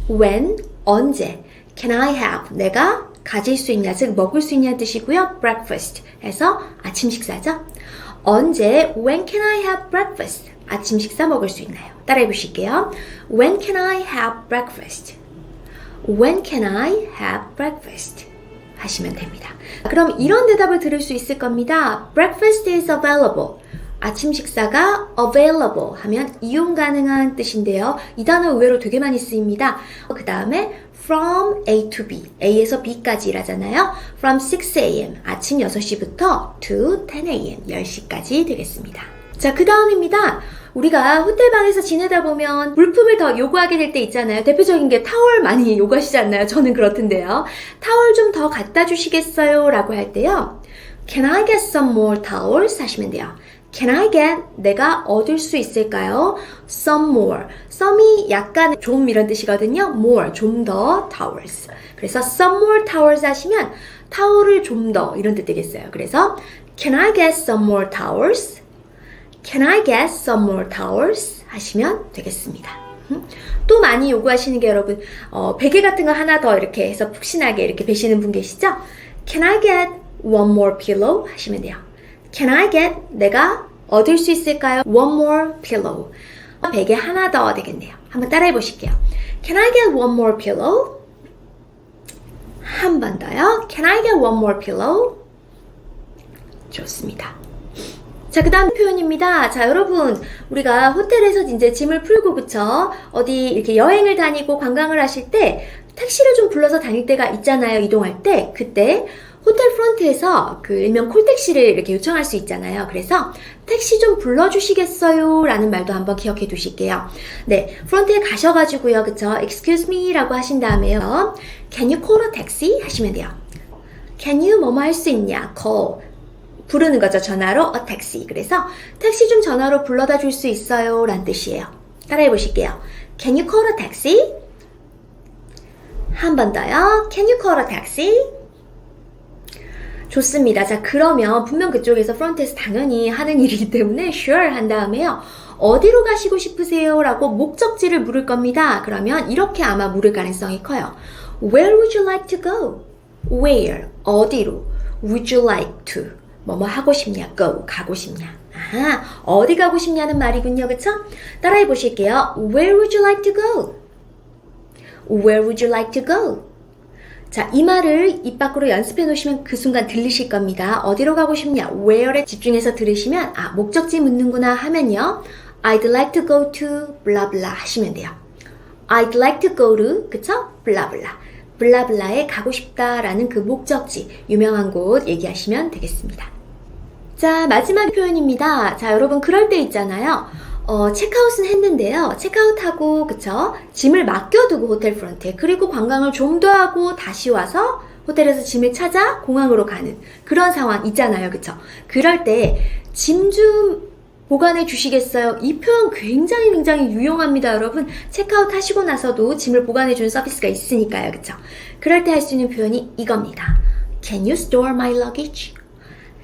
When, 언제. Can I have, 내가 가질 수 있냐, 즉 먹을 수 있냐는 뜻이고요. breakfast 해서 아침 식사죠. 언제, when can I have breakfast? 아침 식사 먹을 수 있나요? 따라해 보실게요. When can I have breakfast? When can I have breakfast? 하시면 됩니다. 그럼 이런 대답을 들을 수 있을 겁니다. Breakfast is available. 아침 식사가 available 하면 이용 가능한 뜻인데요. 이 단어 의외로 되게 많이 쓰입니다. 그 다음에 from A to B, A에서 B까지 일하잖아요. From 6 a.m. 아침 6시부터 to 10 a.m. 10시까지 되겠습니다. 자, 그 다음입니다. 우리가 호텔방에서 지내다 보면 물품을 더 요구하게 될 때 있잖아요. 대표적인 게 타월 많이 요구하시지 않나요? 저는 그렇던데요. 타월 좀 더 갖다 주시겠어요? 라고 할 때요. Can I get some more towels? 하시면 돼요. Can I get? 내가 얻을 수 있을까요? Some more. some이 약간 좀 이런 뜻이거든요. more, 좀 더 towels. 그래서 some more towels 하시면 타월을 좀 더 이런 뜻 되겠어요. 그래서 Can I get some more towels? Can I get some more towels? 하시면 되겠습니다. 또 많이 요구하시는 게 여러분 베개 같은 거 하나 더 이렇게 해서 푹신하게 이렇게 베시는 분 계시죠? Can I get one more pillow? 하시면 돼요. Can I get? 내가 얻을 수 있을까요? One more pillow. 베개 하나 더 되겠네요. 한번 따라해 보실게요. Can I get one more pillow? 한 번 더요. Can I get one more pillow? 좋습니다. 자, 그 다음 표현입니다. 자, 여러분, 우리가 호텔에서 이제 짐을 풀고, 그쵸? 어디 이렇게 여행을 다니고 관광을 하실 때 택시를 좀 불러서 다닐 때가 있잖아요. 이동할 때. 그때 호텔 프런트에서 그 일명 콜택시를 이렇게 요청할 수 있잖아요. 그래서 택시 좀 불러주시겠어요? 라는 말도 한번 기억해 두실게요. 네, 프런트에 가셔가지고요. 그쵸? Excuse me 라고 하신 다음에요. Can you call a taxi? 하시면 돼요. Can you 뭐뭐 할 수 있냐? call. 부르는 거죠. 전화로 a taxi. 그래서 택시 좀 전화로 불러다 줄 수 있어요? 라는 뜻이에요. 따라해 보실게요. Can you call a taxi? 한 번 더요. Can you call a taxi? 좋습니다. 자, 그러면 분명 그쪽에서 프런트에서 당연히 하는 일이기 때문에 sure 한 다음에요. 어디로 가시고 싶으세요? 라고 목적지를 물을 겁니다. 그러면 이렇게 아마 물을 가능성이 커요. Where would you like to go? Where? 어디로? Would you like to? 뭐뭐 하고 싶냐? Go. 가고 싶냐? 아하, 어디 가고 싶냐는 말이군요. 그쵸? 따라해 보실게요. Where would you like to go? Where would you like to go? 자, 이 말을 입 밖으로 연습해 놓으시면 그 순간 들리실 겁니다. 어디로 가고 싶냐? Where에 집중해서 들으시면 아, 목적지 묻는구나 하면요. I'd like to go to blah blah 하시면 돼요. I'd like to go to, 그쵸? blah blah. 블라블라에 가고 싶다라는 그 목적지, 유명한 곳 얘기하시면 되겠습니다. 자, 마지막 표현입니다. 자, 여러분 그럴 때 있잖아요. 체크아웃은 했는데요. 체크아웃하고, 그쵸? 짐을 맡겨두고 호텔 프런트에. 그리고 관광을 좀 더 하고 다시 와서 호텔에서 짐을 찾아 공항으로 가는 그런 상황 있잖아요. 그쵸? 그럴 때 짐 좀 보관해 주시겠어요? 이 표현 굉장히 유용합니다, 여러분. 체크아웃 하시고 나서도 짐을 보관해 주는 서비스가 있으니까요. 그쵸? 그럴 때 할 수 있는 표현이 이겁니다. Can you store my luggage?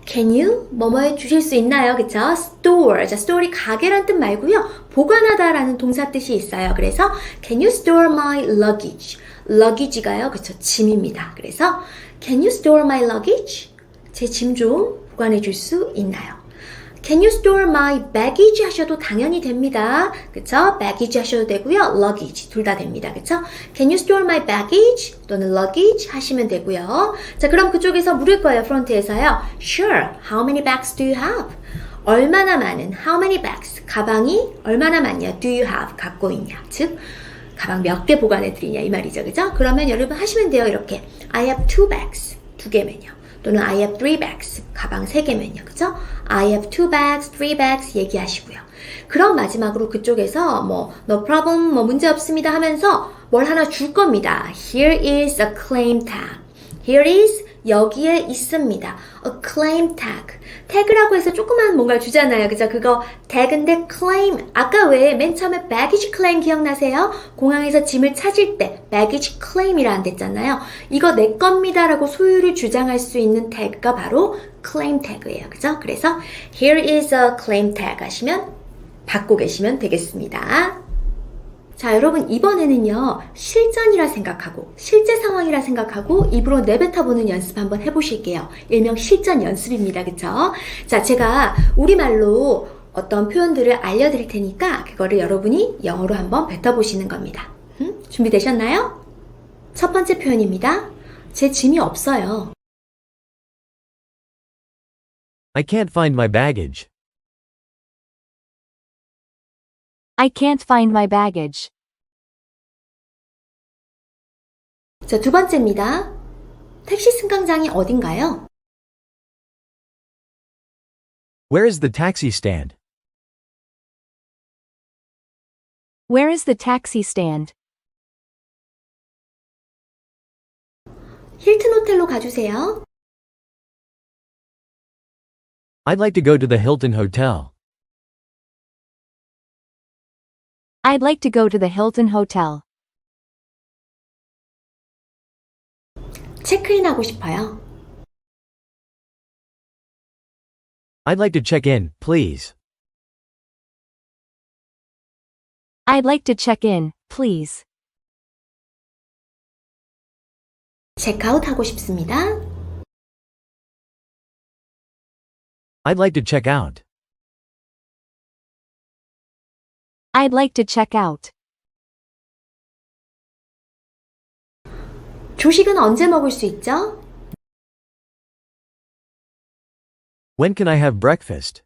Can you? 뭐뭐 해 주실 수 있나요? 그쵸? Store. 자, store이 가게란 뜻 말고요. 보관하다 라는 동사 뜻이 있어요. 그래서 Can you store my luggage? luggage가요. 그쵸? 짐입니다. 그래서 Can you store my luggage? 제 짐 좀 보관해 줄 수 있나요? Can you store my baggage 하셔도 당연히 됩니다. 그쵸? baggage 하셔도 되고요. luggage 둘 다 됩니다. 그쵸? Can you store my baggage? 또는 luggage 하시면 되고요. 자, 그럼 그쪽에서 물을 거예요. 프런트에서요. Sure. How many bags do you have? 얼마나 많은? How many bags? 가방이 얼마나 많냐? Do you have? 갖고 있냐? 즉, 가방 몇 개 보관해 드리냐? 이 말이죠. 그죠? 그러면 여러분 하시면 돼요. 이렇게. I have 2 bags. 2개면요. 또는 I have 3 bags. 가방 3개면요. 그죠? I have 2 bags, 3 bags 얘기하시고요. 그럼 마지막으로 그쪽에서 no problem, 문제 없습니다 하면서 뭘 하나 줄 겁니다. Here is a claim tag. Here is 여기에 있습니다. A claim tag. 태그라고 해서 조그만 뭔가를 주잖아요. 그죠? 그거 태그인데 claim. 아까 왜 맨 처음에 baggage claim 기억나세요? 공항에서 짐을 찾을 때 baggage claim이라 안 됐잖아요. 이거 내 겁니다라고 소유를 주장할 수 있는 태그가 바로 claim tag예요. 그죠? 그래서 here is a claim tag 하시면 받고 계시면 되겠습니다. 자, 여러분 이번에는요. 실전이라 생각하고 실제 상황이라 생각하고 입으로 내뱉어보는 연습 한번 해보실게요. 일명 실전 연습입니다. 그쵸? 자, 제가 우리말로 어떤 표현들을 알려드릴 테니까 그거를 여러분이 영어로 한번 뱉어보시는 겁니다. 준비되셨나요? 첫 번째 표현입니다. 제 짐이 없어요. I can't find my baggage. I can't find my baggage. 자, 두 번째입니다. 택시 승강장이 어딘가요? Where is the taxi stand? Where is the taxi stand? 힐튼 호텔로 가주세요. I'd like to go to the Hilton Hotel. I'd like to go to the Hilton Hotel. 체크인하고 싶어요. I'd like to check in, please. I'd like to check in, please. 체크아웃하고 싶습니다. I'd like to check out. I'd like to check out. 조식은 언제 먹을 수 있죠? When can I have breakfast?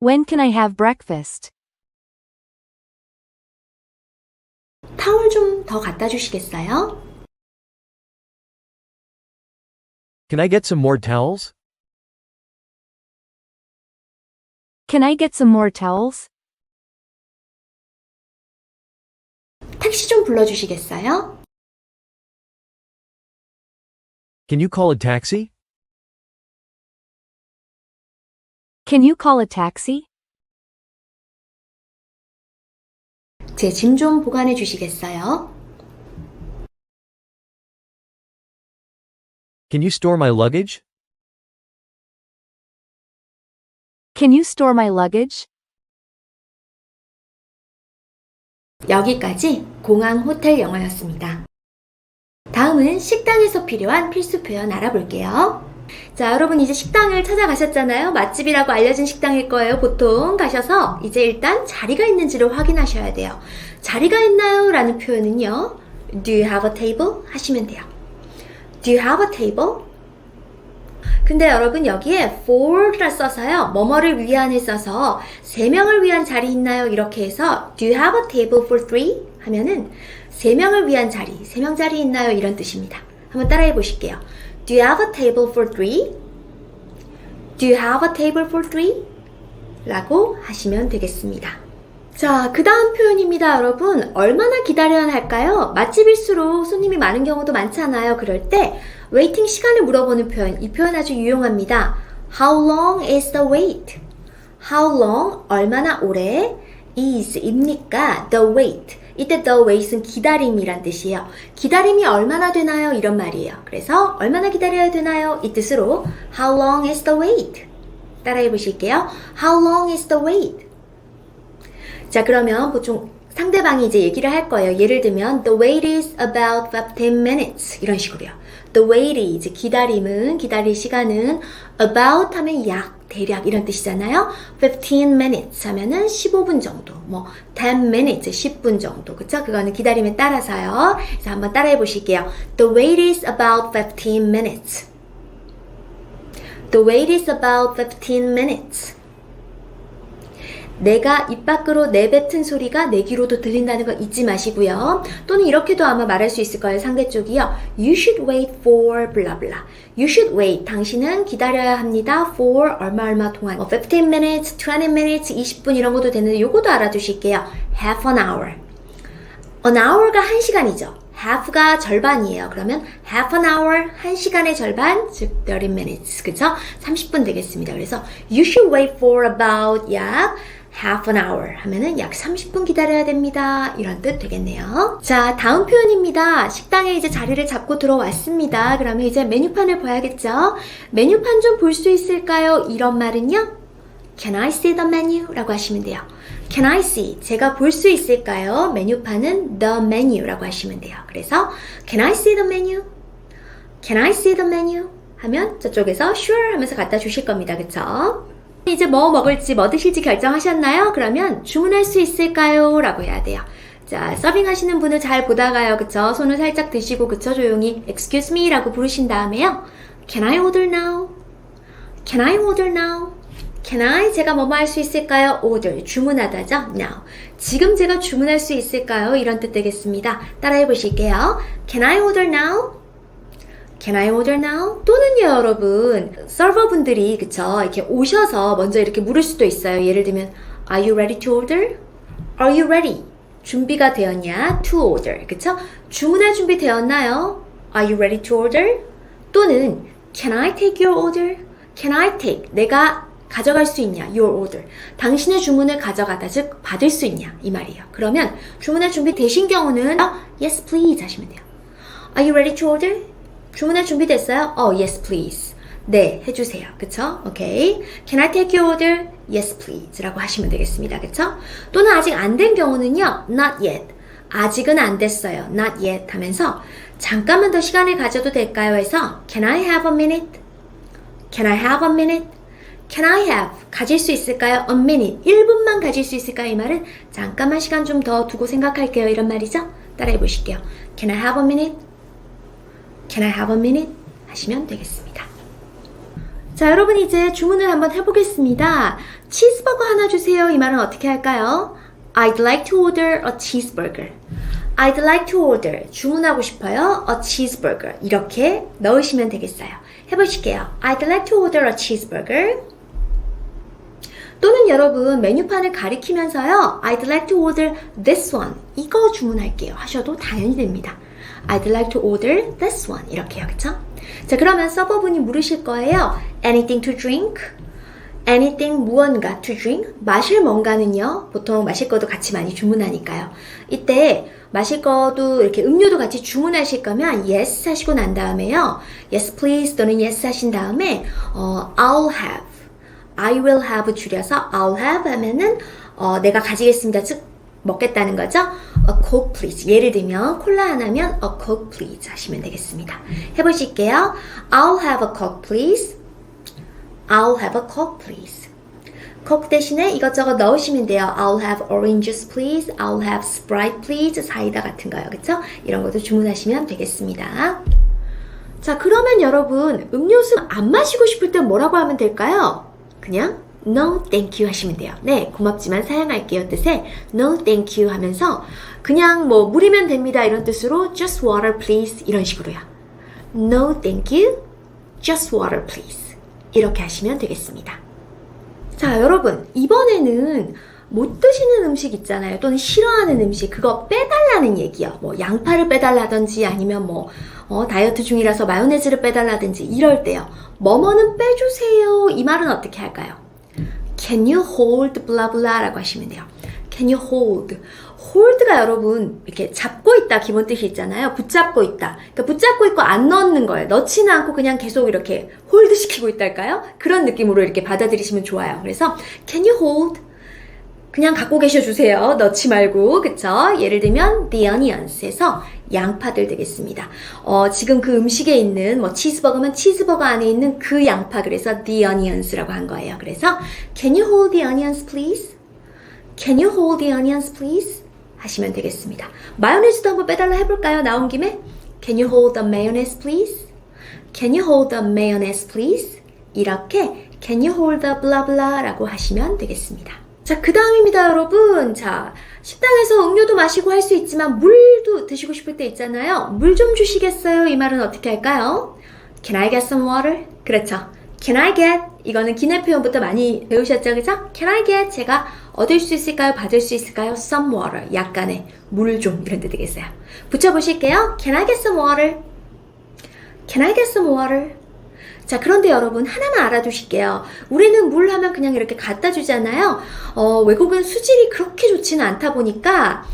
When can I have breakfast? 타월 좀 더 갖다 주시겠어요? Can I get some more towels? Can I get some more towels? 택시 좀 불러주시겠어요? Can you call a taxi? Can you call a taxi? 제 짐 좀 보관해 주시겠어요? Can you store my luggage? Can you store my luggage? 여기까지 공항 호텔 영어였습니다. 다음은 식당에서 필요한 필수 표현 알아볼게요. 자, 여러분 이제 식당을 찾아가셨잖아요. 맛집이라고 알려진 식당일 거예요. 보통 가셔서 이제 일단 자리가 있는지를 확인하셔야 돼요. 자리가 있나요? 라는 표현은요. Do you have a table? 하시면 돼요. Do you have a table? 근데 여러분 여기에 for라 써서요. 뭐뭐를 위한을 써서 3명을 위한 자리 있나요? 이렇게 해서 Do you have a table for 3? 하면은 3명을 위한 자리, 3명 자리 있나요? 이런 뜻입니다. 한번 따라해 보실게요. Do you have a table for 3? Do you have a table for 3? 라고 하시면 되겠습니다. 자, 그 다음 표현입니다, 여러분. 얼마나 기다려야 할까요? 맛집일수록 손님이 많은 경우도 많잖아요. 그럴 때 웨이팅 시간을 물어보는 표현, 이 표현 아주 유용합니다. How long is the wait? How long, 얼마나 오래, is, 입니까? The wait. 이때 the wait은 기다림이란 뜻이에요. 기다림이 얼마나 되나요? 이런 말이에요. 그래서 얼마나 기다려야 되나요? 이 뜻으로 How long is the wait? 따라해 보실게요. How long is the wait? 자, 그러면 보통 상대방이 이제 얘기를 할 거예요. 예를 들면 The wait is about 15 minutes 이런 식으로요. The wait 이제 기다림은 기다릴 시간은 about 하면 약 대략 이런 뜻이잖아요. 15 minutes 하면은 15분 정도, 뭐 10 minutes 10분 정도, 그쵸? 그거는 기다림에 따라서요. 그래서 한번 따라해 보실게요. The wait is about 15 minutes. The wait is about 15 minutes. 내가 입 밖으로 내뱉은 소리가 내 귀로도 들린다는 거 잊지 마시고요. 또는 이렇게도 아마 말할 수 있을 거예요. 상대 쪽이요. You should wait for blah blah. You should wait. 당신은 기다려야 합니다. For 얼마 동안. 15 minutes, 20 minutes, 20분 이런 것도 되는데 요것도 알아두실게요. Half an hour. An hour가 1시간이죠. half가 절반이에요. 그러면 half an hour, 1시간의 절반, 즉 30 minutes, 그쵸? 30분 되겠습니다. 그래서 you should wait for about 약 half an hour 하면은 약 30분 기다려야 됩니다. 이런 뜻 되겠네요. 자, 다음 표현입니다. 식당에 이제 자리를 잡고 들어왔습니다. 그러면 이제 메뉴판을 봐야겠죠? 메뉴판 좀 볼 수 있을까요? 이런 말은요. Can I see the menu? 라고 하시면 돼요. Can I see? 제가 볼 수 있을까요? 메뉴판은 the menu 라고 하시면 돼요. 그래서 Can I see the menu? Can I see the menu? 하면 저쪽에서 sure 하면서 갖다 주실 겁니다. 그쵸? 이제 뭐 먹을지 뭐 드실지 결정하셨나요? 그러면 주문할 수 있을까요? 라고 해야 돼요. 자, 서빙 하시는 분을 잘 보다가요. 그쵸? 손을 살짝 드시고 그쵸? 조용히 excuse me 라고 부르신 다음에요. Can I order now? Can I order now? Can I? 제가 뭐뭐 할 수 있을까요? Order. 주문하다죠? Now. 지금 제가 주문할 수 있을까요? 이런 뜻 되겠습니다. 따라해 보실게요. Can I order now? Can I order now? 또는요, 여러분, 서버분들이, 그쵸? 이렇게 오셔서 먼저 이렇게 물을 수도 있어요. 예를 들면, Are you ready to order? Are you ready? 준비가 되었냐? To order. 그쵸? 주문할 준비 되었나요? Are you ready to order? 또는, Can I take your order? Can I take? 내가 가져갈 수 있냐? Your order. 당신의 주문을 가져가다, 즉, 받을 수 있냐? 이 말이에요. 그러면, 주문할 준비 되신 경우는, Yes, please 하시면 돼요. Are you ready to order? 주문할 준비됐어요? Yes, please. 네, 해주세요. 그쵸? 오케이. Can I take your order? Yes, please. 라고 하시면 되겠습니다. 그쵸? 또는 아직 안 된 경우는요, not yet. 아직은 안 됐어요. not yet 하면서 잠깐만 더 시간을 가져도 될까요? 해서 Can I have a minute? Can I have a minute? Can I have? 가질 수 있을까요? A minute. 1분만 가질 수 있을까요? 이 말은 잠깐만 시간 좀 더 두고 생각할게요. 이런 말이죠? 따라해 보실게요. Can I have a minute? Can I have a minute? 하시면 되겠습니다. 자, 여러분 이제 주문을 한번 해보겠습니다. 치즈버거 하나 주세요. 이 말은 어떻게 할까요? I'd like to order a cheeseburger. I'd like to order. 주문하고 싶어요. A cheeseburger. 이렇게 넣으시면 되겠어요. 해보실게요. I'd like to order a cheeseburger. 또는 여러분 메뉴판을 가리키면서요. I'd like to order this one. 이거 주문할게요. 하셔도 당연히 됩니다. I'd like to order this one. 이렇게요. 그쵸? 자, 그러면 서버분이 물으실 거예요. Anything to drink? Anything 무언가 to drink? 마실 뭔가는요. 보통 마실 것도 같이 많이 주문하니까요. 이때 마실 것도 이렇게 음료도 같이 주문하실 거면 yes 하시고 난 다음에요. Yes please 또는 yes 하신 다음에 I'll have, I will have 줄여서 I'll have 하면은 내가 가지겠습니다. 즉 먹겠다는 거죠? A Coke please. 예를 들면 콜라 하나면 a Coke please 하시면 되겠습니다. 해보실게요. I'll have a Coke please. I'll have a Coke please. Coke 대신에 이것저것 넣으시면 돼요. I'll have orange juice please. I'll have Sprite please. 사이다 같은 거요. 그쵸? 이런 것도 주문하시면 되겠습니다. 자, 그러면 여러분 음료수 안 마시고 싶을 때 뭐라고 하면 될까요? 그냥 No, thank you 하시면 돼요. 네, 고맙지만 사양할게요 뜻에 No, thank you 하면서 그냥 뭐 물이면 됩니다 이런 뜻으로 Just water please 이런 식으로요. No, thank you. Just water please. 이렇게 하시면 되겠습니다. 자, 여러분 이번에는 못 드시는 음식 있잖아요. 또는 싫어하는 음식 그거 빼달라는 얘기요. 뭐 양파를 빼달라든지 아니면 뭐 다이어트 중이라서 마요네즈를 빼달라든지 이럴 때요. 뭐뭐는 빼주세요. 이 말은 어떻게 할까요? Can you hold blah blah 라고 하시면 돼요. Can you hold? hold가 여러분 이렇게 잡고 있다 기본 뜻이 있잖아요. 붙잡고 있다. 그러니까 붙잡고 있고 안 넣는 거예요. 넣지는 않고 그냥 계속 이렇게 홀드 시키고 있달까요? 그런 느낌으로 이렇게 받아들이시면 좋아요. 그래서 Can you hold? 그냥 갖고 계셔 주세요. 넣지 말고. 그쵸? 예를 들면 the onions에서 양파들 되겠습니다. 지금 그 음식에 있는 뭐 치즈버거면 치즈버거 안에 있는 그 양파 그래서 the onions라고 한 거예요. 그래서 Can you hold the onions please? Can you hold the onions please? 하시면 되겠습니다. 마요네즈도 한번 빼달라 해볼까요? 나온 김에 Can you hold the mayonnaise please? Can you hold the mayonnaise please? 이렇게 Can you hold the blah blah 라고 하시면 되겠습니다. 자, 그 다음입니다, 여러분. 자, 식당에서 음료도 마시고 할 수 있지만 물도 드시고 싶을 때 있잖아요. 물 좀 주시겠어요? 이 말은 어떻게 할까요? Can I get some water? 그렇죠. Can I get? 이거는 기내 표현부터 많이 배우셨죠, 그죠? Can I get? 제가 얻을 수 있을까요? 받을 수 있을까요? Some water. 약간의 물 좀 이런 데 되겠어요. 붙여보실게요. Can I get some water? Can I get some water? 자, 그런데 여러분 하나만 알아두실게요. 우리는 물 하면 그냥 이렇게 갖다 주잖아요. 외국은 수질이 그렇게 좋지는 않다 보니까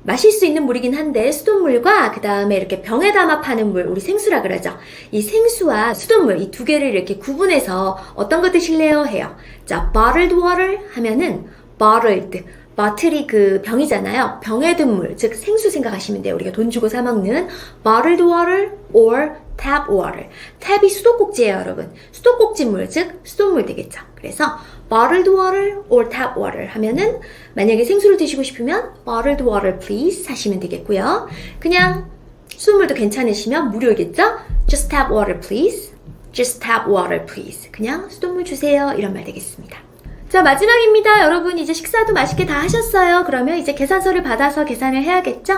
마실 수 있는 물이긴 한데 수돗물과 그 다음에 이렇게 병에 담아 파는 물, 우리 생수라 그러죠. 이 생수와 수돗물 이 두 개를 이렇게 구분해서 어떤 거 드실래요? 해요. 자, bottled water 하면은 bottled. bottle이 그 병이잖아요. 병에 든 물, 즉 생수 생각하시면 돼요. 우리가 돈 주고 사 먹는 bottled water or tap water. 탭이 수도꼭지예요, 여러분. 수도꼭지 물, 즉 수돗물 되겠죠. 그래서 bottled water or tap water 하면은 만약에 생수를 드시고 싶으면 bottled water please 하시면 되겠고요. 그냥 수돗물도 괜찮으시면 무료겠죠? Just tap water please. Just tap water please. 그냥 수돗물 주세요. 이런 말 되겠습니다. 자, 마지막입니다. 여러분 이제 식사도 맛있게 다 하셨어요. 그러면 이제 계산서를 받아서 계산을 해야겠죠?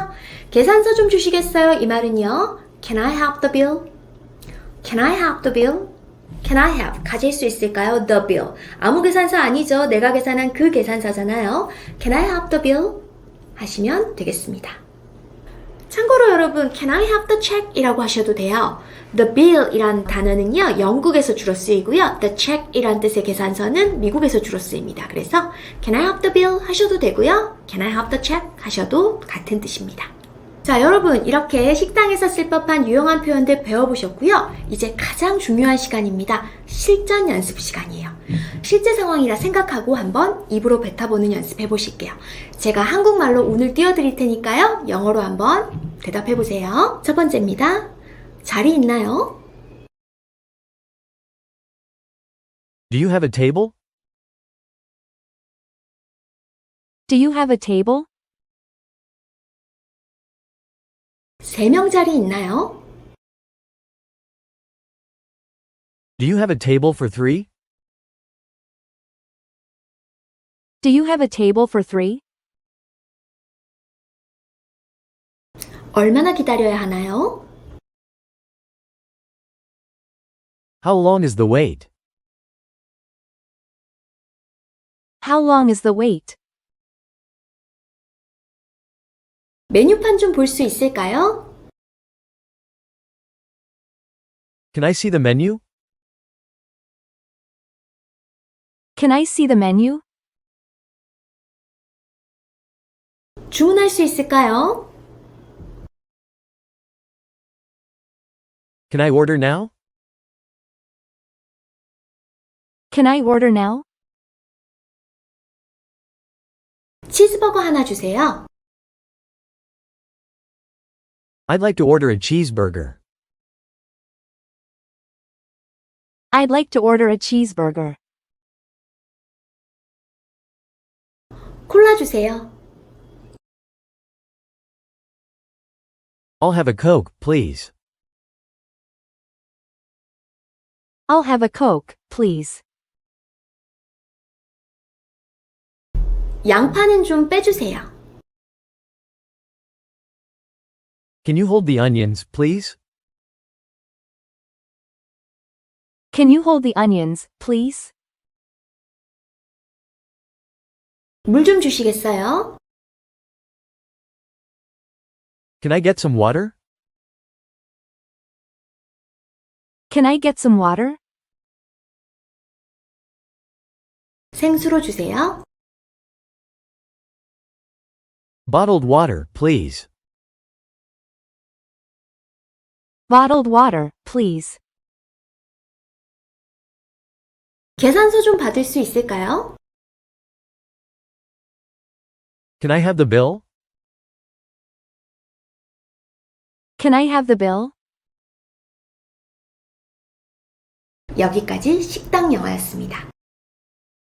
계산서 좀 주시겠어요? 이 말은요. Can I have the bill? Can I have the bill? Can I have? 가질 수 있을까요? The bill. 아무 계산서 아니죠. 내가 계산한 그 계산서잖아요. Can I have the bill? 하시면 되겠습니다. 참고로 여러분, Can I have the check? 이라고 하셔도 돼요. The bill 이란 단어는요, 영국에서 주로 쓰이고요. The check 이란 뜻의 계산서는 미국에서 주로 쓰입니다. 그래서 Can I have the bill? 하셔도 되고요. Can I have the check? 하셔도 같은 뜻입니다. 자, 여러분 이렇게 식당에서 쓸 법한 유용한 표현들 배워보셨고요. 이제 가장 중요한 시간입니다. 실전 연습 시간이에요. 실제 상황이라 생각하고 한번 입으로 뱉어보는 연습 해보실게요. 제가 한국말로 운을 띄워드릴 테니까요. 영어로 한번 대답해보세요. 첫 번째입니다. 자리 있나요? Do you have a table? Do you have a table? 3명 자리 있나요? Do you have a table for 3? Do you have a table for 3? 얼마나 기다려야 하나요? How long is the wait? How long is the wait? 메뉴판 좀 볼 수 있을까요? Can I see the menu? Can I see the menu? 주문할 수 있을까요? Can I order now? Can I order now? 치즈버거 하나 주세요. I'd like to order a cheeseburger. I'd like to order a cheeseburger. 콜라 주세요. I'll have a Coke, please. I'll have a Coke, please. 양파는 좀 빼주세요. Can you hold the onions, please? Can you hold the onions, please? 물 좀 주시겠어요? Can I get some water? Can I get some water? 생수로 주세요. Bottled water, please. Bottled water, please. 계산서 좀 받을 수 있을까요? Can I have the bill? Can I have the bill? 여기까지 식당 영어였습니다.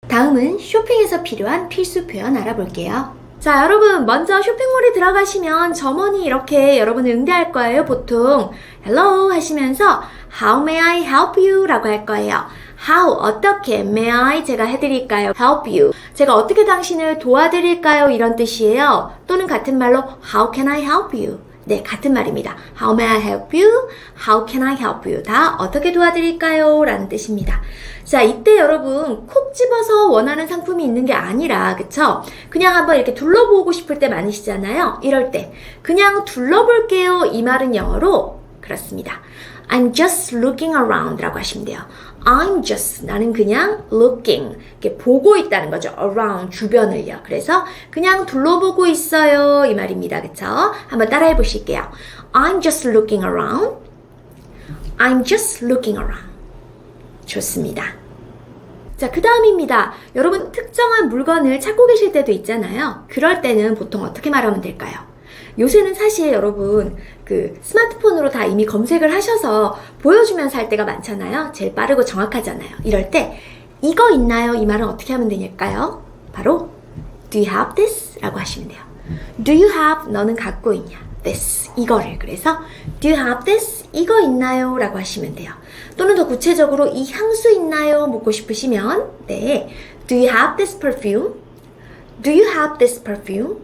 다음은 쇼핑에서 필요한 필수 표현 알아볼게요. 자, 여러분 먼저 쇼핑몰에 들어가시면 점원이 이렇게 여러분을 응대할 거예요. 보통 Hello 하시면서 How may I help you? 라고 할 거예요. How, 어떻게, may I, 제가 해드릴까요? Help you, 제가 어떻게 당신을 도와드릴까요? 이런 뜻이에요. 또는 같은 말로 How can I help you? 네, 같은 말입니다. How may I help you? How can I help you? 다 어떻게 도와드릴까요? 라는 뜻입니다. 자, 이때 여러분 콕 집어서 원하는 상품이 있는 게 아니라, 그쵸? 그냥 한번 이렇게 둘러보고 싶을 때 많으시잖아요. 이럴 때 그냥 둘러볼게요. 이 말은 영어로 그렇습니다. I'm just looking around 라고 하시면 돼요. I'm just, 나는 그냥 looking, 이렇게 보고 있다는 거죠. around, 주변을요. 그래서 그냥 둘러보고 있어요. 이 말입니다. 그쵸? 한번 따라해 보실게요. I'm just looking around. I'm just looking around. 좋습니다. 자, 그 다음입니다. 여러분 특정한 물건을 찾고 계실 때도 있잖아요. 그럴 때는 보통 어떻게 말하면 될까요? 요새는 사실 여러분 그 스마트폰으로 다 이미 검색을 하셔서 보여주면서 할 때가 많잖아요. 제일 빠르고 정확하잖아요. 이럴 때 이거 있나요? 이 말은 어떻게 하면 되니까요? 바로 Do you have this? 라고 하시면 돼요. Do you have? 너는 갖고 있냐? This, 이거를. 그래서 Do you have this? 이거 있나요? 라고 하시면 돼요. 또는 더 구체적으로 이 향수 있나요? 묻고 싶으시면 네, Do you have this perfume? Do you have this perfume?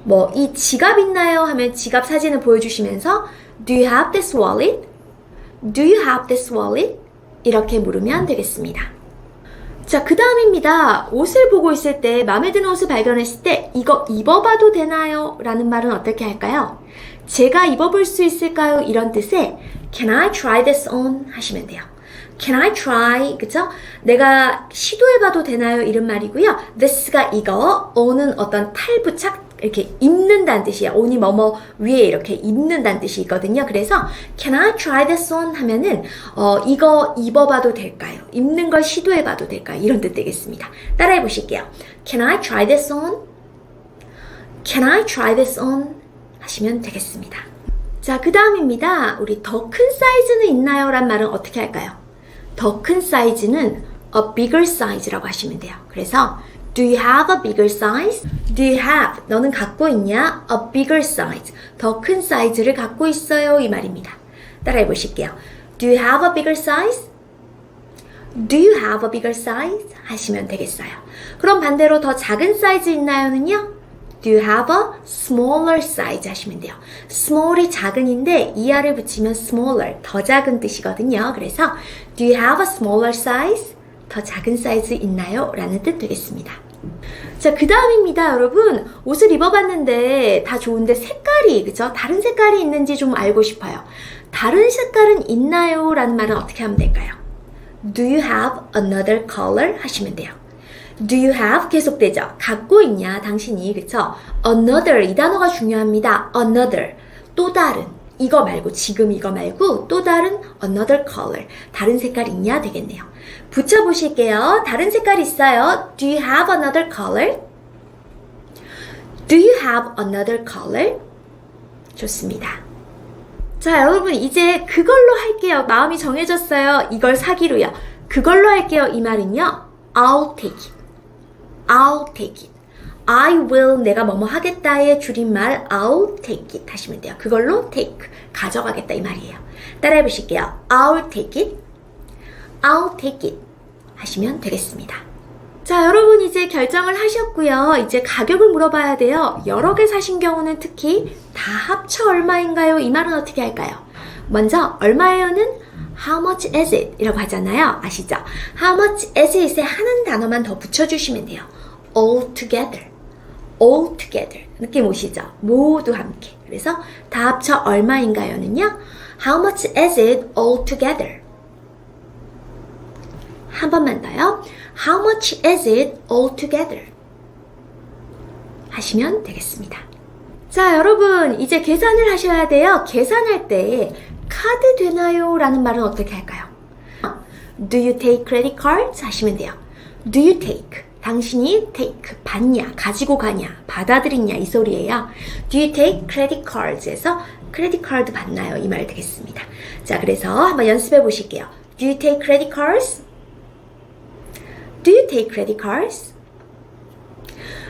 뭐 이 지갑 있나요? 하면 지갑 사진을 보여주시면서 Do you have this wallet? Do you have this wallet? 이렇게 물으면 되겠습니다. 자, 그 다음입니다. 옷을 보고 있을 때 마음에 드는 옷을 발견했을 때 이거 입어봐도 되나요? 라는 말은 어떻게 할까요? 제가 입어볼 수 있을까요? 이런 뜻의 Can I try this on? 하시면 돼요. Can I try? 그쵸? 내가 시도해봐도 되나요? 이런 말이고요. This가 이거, on은 어떤 탈부착, 이렇게 입는다는 뜻이에요. on이 뭐뭐 위에 이렇게 입는다는 뜻이 있거든요. 그래서 Can I try this on? 하면은 이거 입어봐도 될까요? 입는 걸 시도해봐도 될까요? 이런 뜻 되겠습니다. 따라해 보실게요. Can I try this on? Can I try this on? 하시면 되겠습니다. 자, 그 다음입니다. 우리 더 큰 사이즈는 있나요? 란 말은 어떻게 할까요? 더 큰 사이즈는 a bigger size라고 하시면 돼요. 그래서 Do you have a bigger size? Do you have? 너는 갖고 있냐? A bigger size. 더 큰 사이즈를 갖고 있어요. 이 말입니다. 따라해 보실게요. Do you have a bigger size? Do you have a bigger size? 하시면 되겠어요. 그럼 반대로 더 작은 사이즈 있나요?는요? Do you have a smaller size? 하시면 돼요. small이 작은인데 ER을 붙이면 smaller, 더 작은 뜻이거든요. 그래서 Do you have a smaller size? 더 작은 사이즈 있나요? 라는 뜻 되겠습니다. 자, 그 다음입니다. 여러분 옷을 입어봤는데 다 좋은데 색깔이, 그쵸? 다른 색깔이 있는지 좀 알고 싶어요. 다른 색깔은 있나요? 라는 말은 어떻게 하면 될까요? Do you have another color? 하시면 돼요. Do you have? 계속되죠. 갖고 있냐 당신이, 그쵸? Another, 이 단어가 중요합니다. Another, 또 다른, 이거 말고, 지금 이거 말고 또 다른 another color, 다른 색깔 있냐 되겠네요. 붙여보실게요. 다른 색깔 있어요. Do you have another color? Do you have another color? 좋습니다. 자, 여러분 이제 그걸로 할게요. 마음이 정해졌어요. 이걸 사기로요. 그걸로 할게요. 이 말은요. I'll take it. I'll take it. I will, 내가 뭐뭐 하겠다의 줄임말 I'll take it 하시면 돼요. 그걸로 take, 가져가겠다 이 말이에요. 따라해 보실게요. I'll take it. I'll take it 하시면 되겠습니다. 자, 여러분 이제 결정을 하셨고요. 이제 가격을 물어봐야 돼요. 여러 개 사신 경우는 특히 다 합쳐 얼마인가요? 이 말은 어떻게 할까요? 먼저 얼마예요는 How much is it? 이라고 하잖아요. 아시죠? How much is it에 하는 단어만 더 붙여주시면 돼요. All together. All together. 느낌 오시죠? 모두 함께. 그래서 다 합쳐 얼마인가요는요. How much is it all together? 한 번만 더요. How much is it all together? 하시면 되겠습니다. 자, 여러분 이제 계산을 하셔야 돼요. 계산할 때 카드 되나요? 라는 말은 어떻게 할까요? Do you take credit cards? 하시면 돼요. Do you take? 당신이 take, 받냐, 가지고 가냐, 받아들이냐 이 소리예요. Do you take credit cards?에서 크레딧 카드 받나요? 이 말 되겠습니다. 자, 그래서 한번 연습해 보실게요. Do you take credit cards? Do you take credit cards?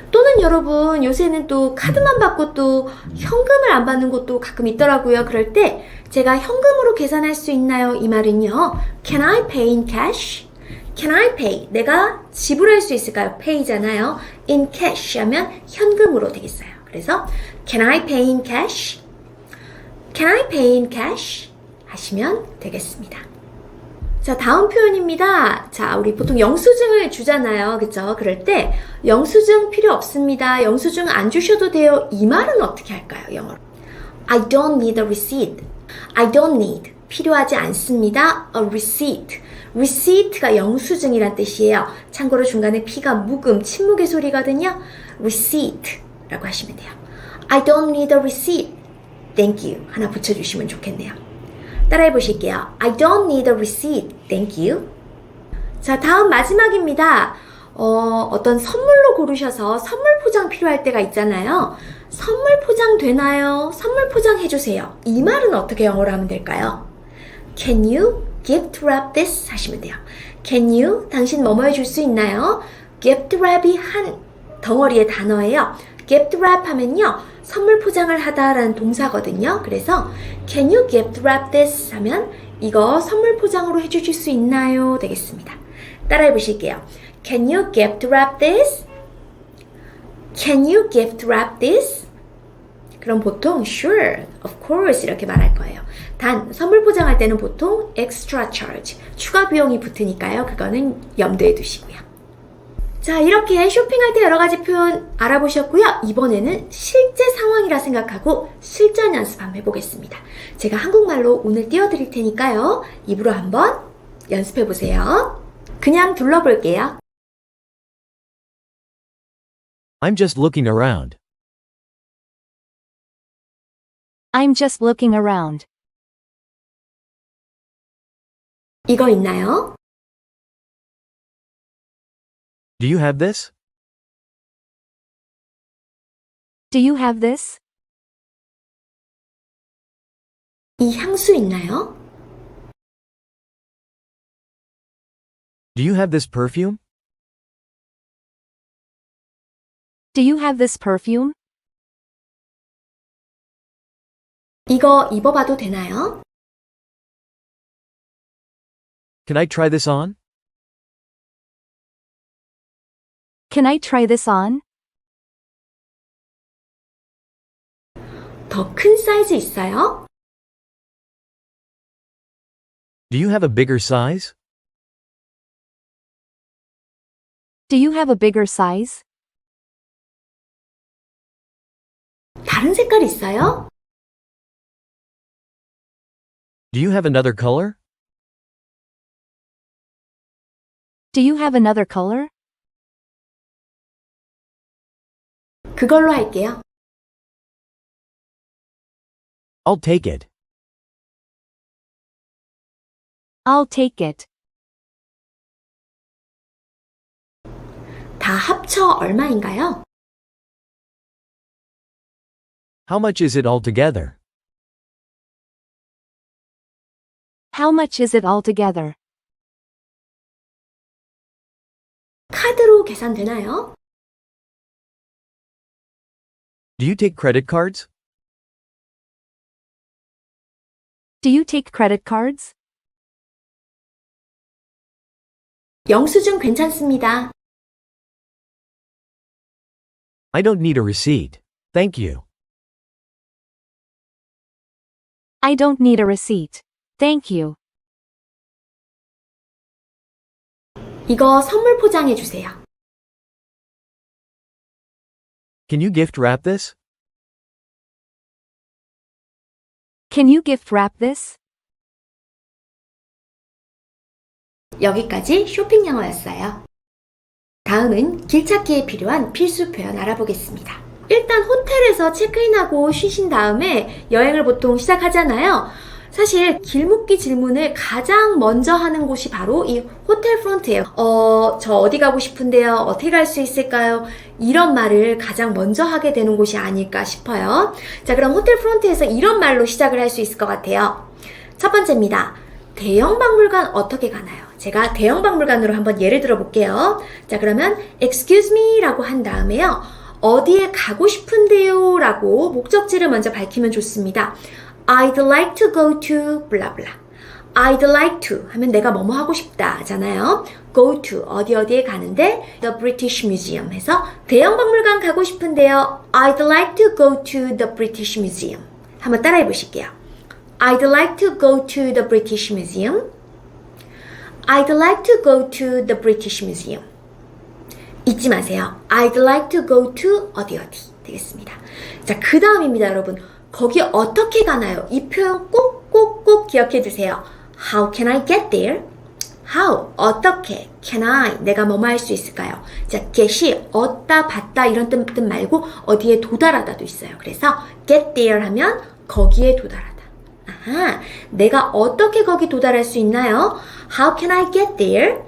또는 여러분 요새는 또 카드만 받고 또 현금을 안 받는 곳도 가끔 있더라고요. 그럴 때 제가 현금으로 계산할 수 있나요? 이 말은요. Can I pay in cash? Can I pay? 내가 지불할 수 있을까요? pay잖아요. in cash 하면 현금으로 되겠어요. 그래서 Can I pay in cash? Can I pay in cash? 하시면 되겠습니다. 자, 다음 표현입니다. 자, 우리 보통 영수증을 주잖아요. 그쵸? 그럴 때 영수증 필요 없습니다. 영수증 안 주셔도 돼요. 이 말은 어떻게 할까요? 영어로. I don't need a receipt. I don't need. 필요하지 않습니다. A receipt. receipt가 영수증이란 뜻이에요. 참고로 중간에 P가 묵음, 침묵의 소리거든요. receipt라고 하시면 돼요. I don't need a receipt. Thank you. 하나 붙여주시면 좋겠네요. 따라해 보실게요. I don't need a receipt. Thank you. 자, 다음 마지막입니다. 어떤 선물로 고르셔서 선물 포장 필요할 때가 있잖아요. 선물 포장 되나요? 선물 포장 해주세요. 이 말은 어떻게 영어로 하면 될까요? Can you gift wrap this? 하시면 돼요. Can you? 당신 뭐뭐 해줄 수 있나요? gift wrap이 한 덩어리의 단어예요. gift wrap 하면요. 선물 포장을 하다라는 동사거든요. 그래서 Can you gift wrap this? 하면 이거 선물 포장으로 해주실 수 있나요? 되겠습니다. 따라해 보실게요. Can you gift wrap this? Can you gift wrap this? 그럼 보통 sure, of course 이렇게 말할 거예요. 단 선물 포장할 때는 보통 extra charge, 추가 비용이 붙으니까요. 그거는 염두에 두시고요. 자, 이렇게 쇼핑할 때 여러 가지 표현 알아보셨고요. 이번에는 실제 상황이라 생각하고 실전 연습 한번 해보겠습니다. 제가 한국말로 오늘 띄워드릴 테니까요. 입으로 한번 연습해 보세요. 그냥 둘러볼게요. I'm just looking around. I'm just looking around. 이거 있나요? Do you have this? Do you have this? 이 향수 있나요? Do you have this perfume? Do you have this perfume? 이거 입어봐도 되나요? Can I try this on? Can I try this on? 더 큰 사이즈 있어요? Do you have a bigger size? Do you have a bigger size? 다른 색깔 있어요? Do you have another color? Do you have another color? 그걸로 할게요. I'll take it. I'll take it. 다 합쳐 얼마인가요? How much is it altogether? How much is it altogether? 카드로 계산되나요? Do you take credit cards? Do you take credit cards? 영수증 괜찮습니다. I don't need a receipt. Thank you. I don't need a receipt. Thank you. 이거 선물 포장해 주세요. Can you gift wrap this? Can you gift wrap this? 여기까지 쇼핑 영어였어요. 다음은 길찾기에 필요한 필수 표현 알아보겠습니다. 일단 호텔에서 체크인하고 쉬신 다음에 여행을 보통 시작하잖아요. 사실 길묻기 질문을 가장 먼저 하는 곳이 바로 이 호텔 프론트예요. 저 어디 가고 싶은데요? 어떻게 갈 수 있을까요? 이런 말을 가장 먼저 하게 되는 곳이 아닐까 싶어요. 자, 그럼 호텔 프론트에서 이런 말로 시작을 할 수 있을 것 같아요. 첫 번째입니다. 대형 박물관 어떻게 가나요? 제가 대형 박물관으로 한번 예를 들어 볼게요. 자, 그러면 excuse me 라고 한 다음에요. 어디에 가고 싶은데요? 라고 목적지를 먼저 밝히면 좋습니다. I'd like to go to 블라블라. I'd like to 하면 내가 뭐뭐 하고 싶다 잖아요. go to 어디에 가는데 The British Museum 해서 대형 박물관 가고 싶은데요. I'd like to go to the British Museum. 한번 따라해 보실게요. I'd like to go to the British Museum. I'd like to go to the British Museum. 잊지 마세요. I'd like to go to 어디 되겠습니다. 자, 그 다음입니다, 여러분. 거기 어떻게 가나요? 이 표현 꼭 기억해 두세요. How can I get there? How, 어떻게, can I, 내가 뭐뭐 할 수 있을까요? 자, get이 얻다, 받다 이런 뜻 말고 어디에 도달하다도 있어요. 그래서 get there 하면 거기에 도달하다. 아하, 내가 어떻게 거기 도달할 수 있나요? How can I get there?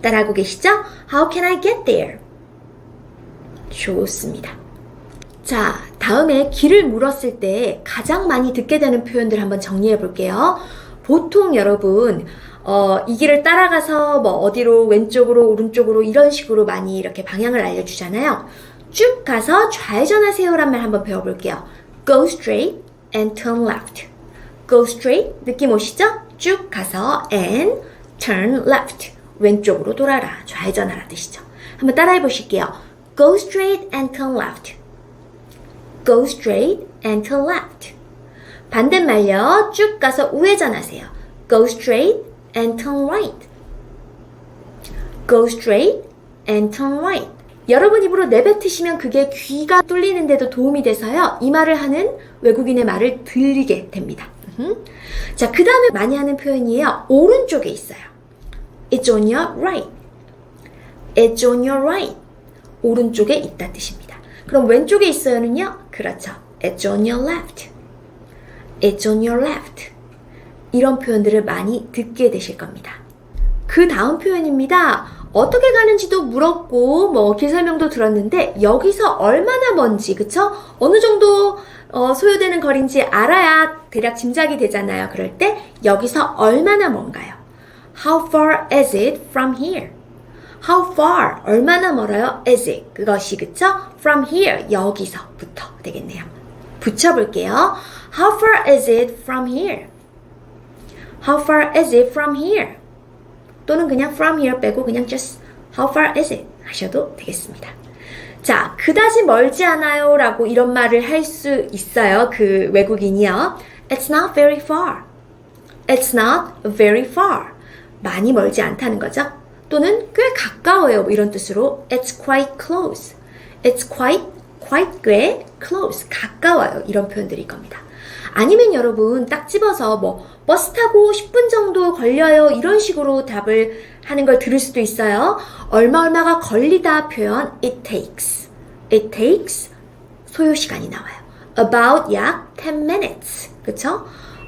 따라하고 계시죠? How can I get there? 좋습니다. 자, 다음에 길을 물었을 때 가장 많이 듣게 되는 표현들 한번 정리해 볼게요. 보통 여러분 이 길을 따라가서 뭐 어디로 왼쪽으로 오른쪽으로 이런 식으로 많이 이렇게 방향을 알려주잖아요. 쭉 가서 좌회전하세요란 말 한번 배워볼게요. Go straight and turn left. Go straight 느낌 오시죠? 쭉 가서 and turn left. 왼쪽으로 돌아라. 좌회전하라 뜻이죠. 한번 따라해 보실게요. Go straight and turn left. Go straight and turn left. 반대말요. 쭉 가서 우회전하세요. Go straight and turn right. Go straight and turn right. 여러분 입으로 내뱉으시면 그게 귀가 뚫리는데도 도움이 돼서요. 이 말을 하는 외국인의 말을 들리게 됩니다. 자, 그 다음에 많이 하는 표현이에요. 오른쪽에 있어요. It's on your right. It's on your right. 오른쪽에 있다 뜻입니다. 그럼 왼쪽에 있어요는요? 그렇죠. It's on your left. It's on your left. 이런 표현들을 많이 듣게 되실 겁니다. 그 다음 표현입니다. 어떻게 가는지도 물었고 길 설명도 들었는데 여기서 얼마나 먼지, 그쵸? 어느 정도 소요되는 거리인지 알아야 대략 짐작이 되잖아요. 그럴 때 여기서 얼마나 먼가요? How far is it from here? How far, 얼마나 멀어요? is it, 그것이 그쵸? From here, 여기서부터 되겠네요. 붙여볼게요. How far is it from here? How far is it from here? 또는 그냥 from here 빼고 그냥 just how far is it 하셔도 되겠습니다. 자, 그다지 멀지 않아요 라고 이런 말을 할 수 있어요. 그 외국인이요. It's not very far. It's not very far. 많이 멀지 않다는 거죠. 또는 꽤 가까워요. 뭐 이런 뜻으로 It's quite close. It's quite 꽤 close. 가까워요. 이런 표현들일 겁니다. 아니면 여러분 딱 집어서 버스 타고 10분 정도 걸려요. 이런 식으로 답을 하는 걸 들을 수도 있어요. 얼마가 걸리다 표현 it takes. It takes 소요 시간이 나와요. About 약 10 minutes. 그쵸?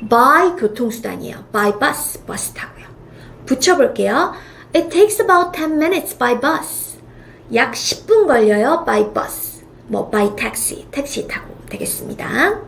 By 교통수단이에요. By bus. 버스 타고요. 붙여볼게요. It takes about 10 minutes by bus. 약 10분 걸려요. By bus. by taxi. 택시 타고 되겠습니다.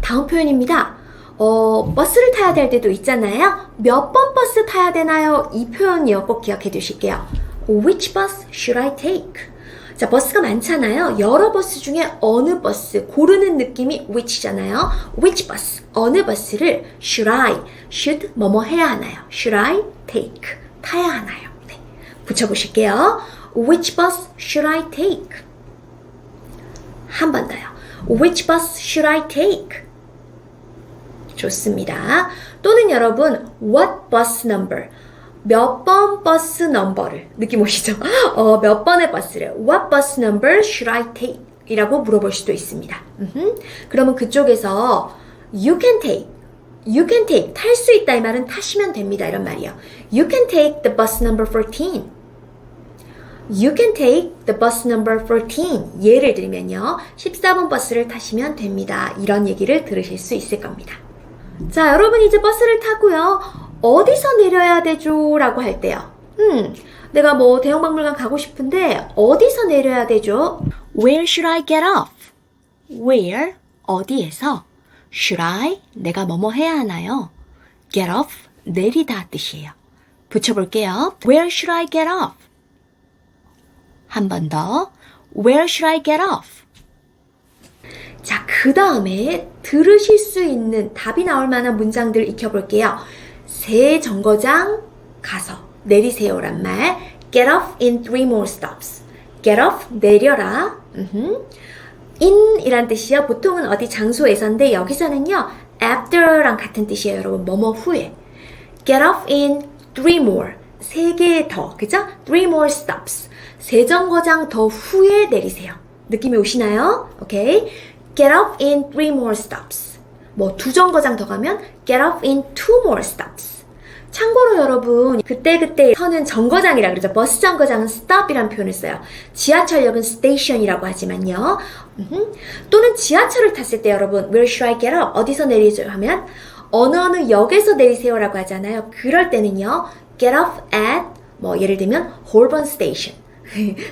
다음 표현입니다. 버스를 타야 될 때도 있잖아요. 몇 번 버스 타야 되나요? 이 표현이요. 꼭 기억해 두실게요. Which bus should I take? 자, 버스가 많잖아요. 여러 버스 중에 어느 버스 고르는 느낌이 which잖아요. Which bus? 어느 버스를 should 뭐뭐 해야 하나요? Should I take? 타야 하나요? 네. 붙여보실게요. Which bus should I take? 한 번 더요. Which bus should I take? 좋습니다. 또는 여러분 what bus number? 몇 번 버스 넘버를 느낌 오시죠? 몇 번의 버스를 what bus number should I take? 이라고 물어볼 수도 있습니다. 그러면 그쪽에서 you can take 탈 수 있다 이 말은 타시면 됩니다 이런 말이에요. You can take the bus number 14. You can take the bus number 14. 예를 들면요. 14번 버스를 타시면 됩니다. 이런 얘기를 들으실 수 있을 겁니다. 자, 여러분 이제 버스를 타고요. 어디서 내려야 되죠? 라고 할 때요. 내가 대형박물관 가고 싶은데 어디서 내려야 되죠? Where should I get off? Where, 어디에서? Should I, 내가 뭐뭐 해야 하나요? Get off, 내리다 뜻이에요. 붙여볼게요. Where should I get off? 한 번 더. Where should I get off? 자, 그 다음에 들으실 수 있는 답이 나올 만한 문장들 익혀볼게요. 새 정거장 가서 내리세요란 말. Get off in 3 more stops. Get off, 내려라. in 이란 뜻이요. 보통은 어디 장소에서인데 여기서는요. after랑 같은 뜻이에요, 여러분. 뭐뭐 후에. Get off in 3 more. 3개 더, 그죠? 3 more stops. 3정거장 더 후에 내리세요. 느낌이 오시나요? 오케이. Get off in 3 more stops. 뭐 2정거장 더 가면 get off in 2 more stops. 참고로 여러분, 그때 서는 정거장이라 그러죠. 버스 정거장은 stop이라는 표현을 써요. 지하철역은 station이라고 하지만요. 또는 지하철을 탔을 때 여러분, where should I get off? 어디서 내리죠? 하면 어느 역에서 내리세요라고 하잖아요. 그럴 때는요, get off at 뭐 예를 들면 Holborn Station.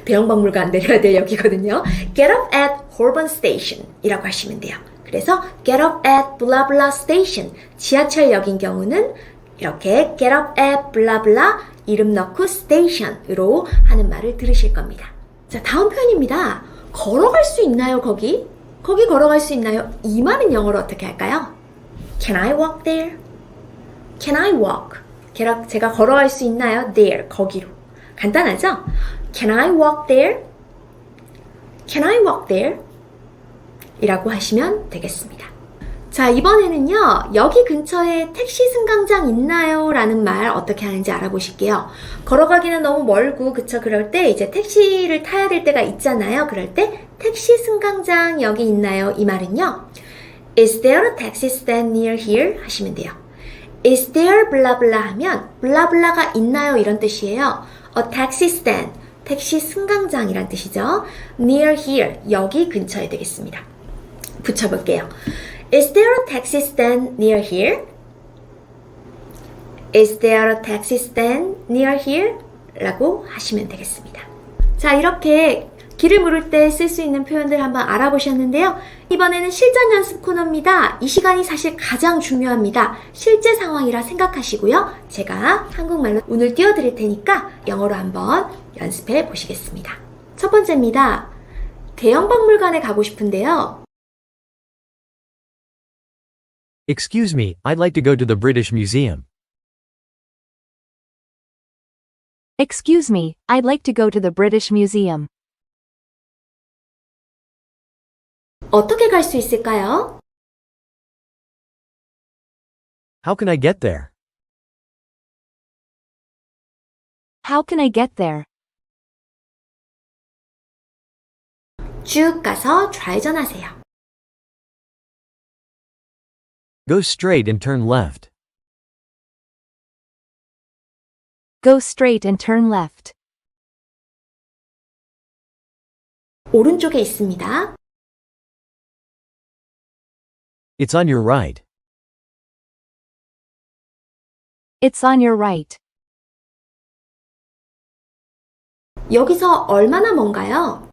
대형박물관 내려야 될 역이거든요. Get off at Holborn Station 이라고 하시면 돼요. 그래서 get off at blah blah station. 지하철역인 경우는 이렇게 get off at blah blah 이름 넣고 station으로 하는 말을 들으실 겁니다. 자, 다음 표현입니다. 걸어갈 수 있나요, 거기? 거기 걸어갈 수 있나요? 이 말은 영어로 어떻게 할까요? Can I walk there? Can I walk? 제가 걸어갈 수 있나요? There, 거기로. 간단하죠? Can I walk there? Can I walk there? 이라고 하시면 되겠습니다. 자, 이번에는요, 여기 근처에 택시 승강장 있나요? 라는 말 어떻게 하는지 알아보실게요. 걸어가기는 너무 멀고, 그쵸? 그럴 때 이제 택시를 타야 될 때가 있잖아요. 그럴 때 택시 승강장 여기 있나요? 이 말은요, Is there a taxi stand near here? 하시면 돼요. Is there blah blah 하면 blah blah가 있나요? 이런 뜻이에요. A taxi stand, 택시 승강장이란 뜻이죠. Near here, 여기 근처에 되겠습니다. 붙여볼게요. Is there a taxi stand near here? Is there a taxi stand near here? 라고 하시면 되겠습니다. 자, 이렇게 길을 물을 때 쓸 수 있는 표현들 한번 알아보셨는데요. 이번에는 실전 연습 코너입니다. 이 시간이 사실 가장 중요합니다. 실제 상황이라 생각하시고요. 제가 한국말로 운을 띄워드릴 테니까 영어로 한번 연습해 보시겠습니다. 첫 번째입니다. 대형 박물관에 가고 싶은데요. Excuse me, I'd like to go to the British Museum. Excuse me, I'd like to go to the British Museum. 어떻게 갈 수 있을까요? How can I get there? How can I get there? 쭉 가서 좌회전하세요. Go straight and turn left. Go straight and turn left. 오른쪽에 있습니다. It's on your right. It's on your right. 여기서 얼마나 먼가요?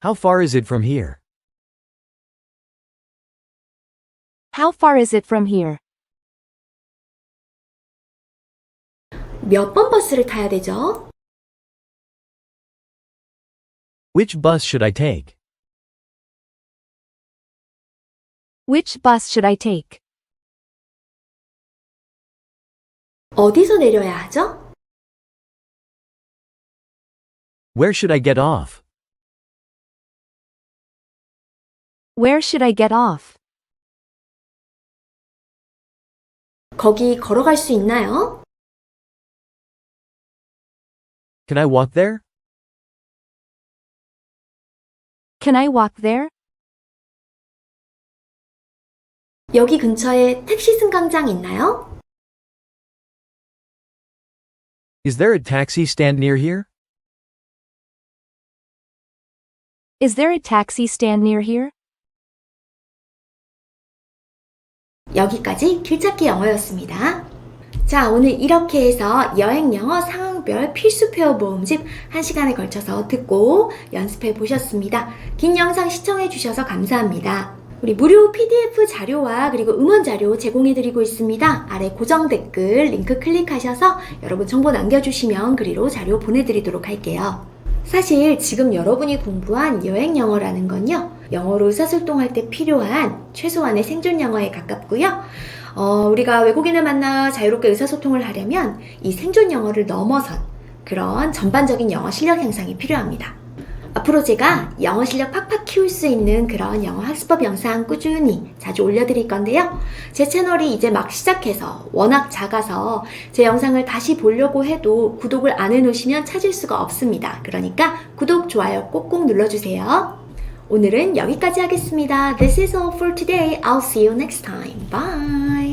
How far is it from here? How far is it from here? 몇 번 버스를 타야 되죠? Which bus should I take? Which bus should I take? 어디서 내려야 하죠? Where should I get off? Where should I get off? 거기 걸어갈 수 있나요? Can I walk there? Can I walk there? 여기 근처에 택시 승강장 있나요? Is there a taxi stand near here? Is there a taxi stand near here? 여기까지 길찾기 영어였습니다. 자, 오늘 이렇게 해서 여행 영어 상황별 필수 표현 모음집 1시간에 걸쳐서 듣고 연습해 보셨습니다. 긴 영상 시청해 주셔서 감사합니다. 우리 무료 PDF 자료와 그리고 음원 자료 제공해 드리고 있습니다. 아래 고정 댓글 링크 클릭하셔서 여러분 정보 남겨주시면 그리로 자료 보내드리도록 할게요. 사실 지금 여러분이 공부한 여행 영어라는 건요, 영어로 의사소통할 때 필요한 최소한의 생존 영어에 가깝고요. 우리가 외국인을 만나 자유롭게 의사소통을 하려면 이 생존 영어를 넘어선 그런 전반적인 영어 실력 향상이 필요합니다. 앞으로 제가 영어 실력 팍팍 키울 수 있는 그런 영어 학습법 영상 꾸준히 자주 올려드릴 건데요. 제 채널이 이제 막 시작해서 워낙 작아서 제 영상을 다시 보려고 해도 구독을 안 해놓으시면 찾을 수가 없습니다. 그러니까 구독, 좋아요 꼭꼭 눌러주세요. 오늘은 여기까지 하겠습니다. This is all for today. I'll see you next time. Bye!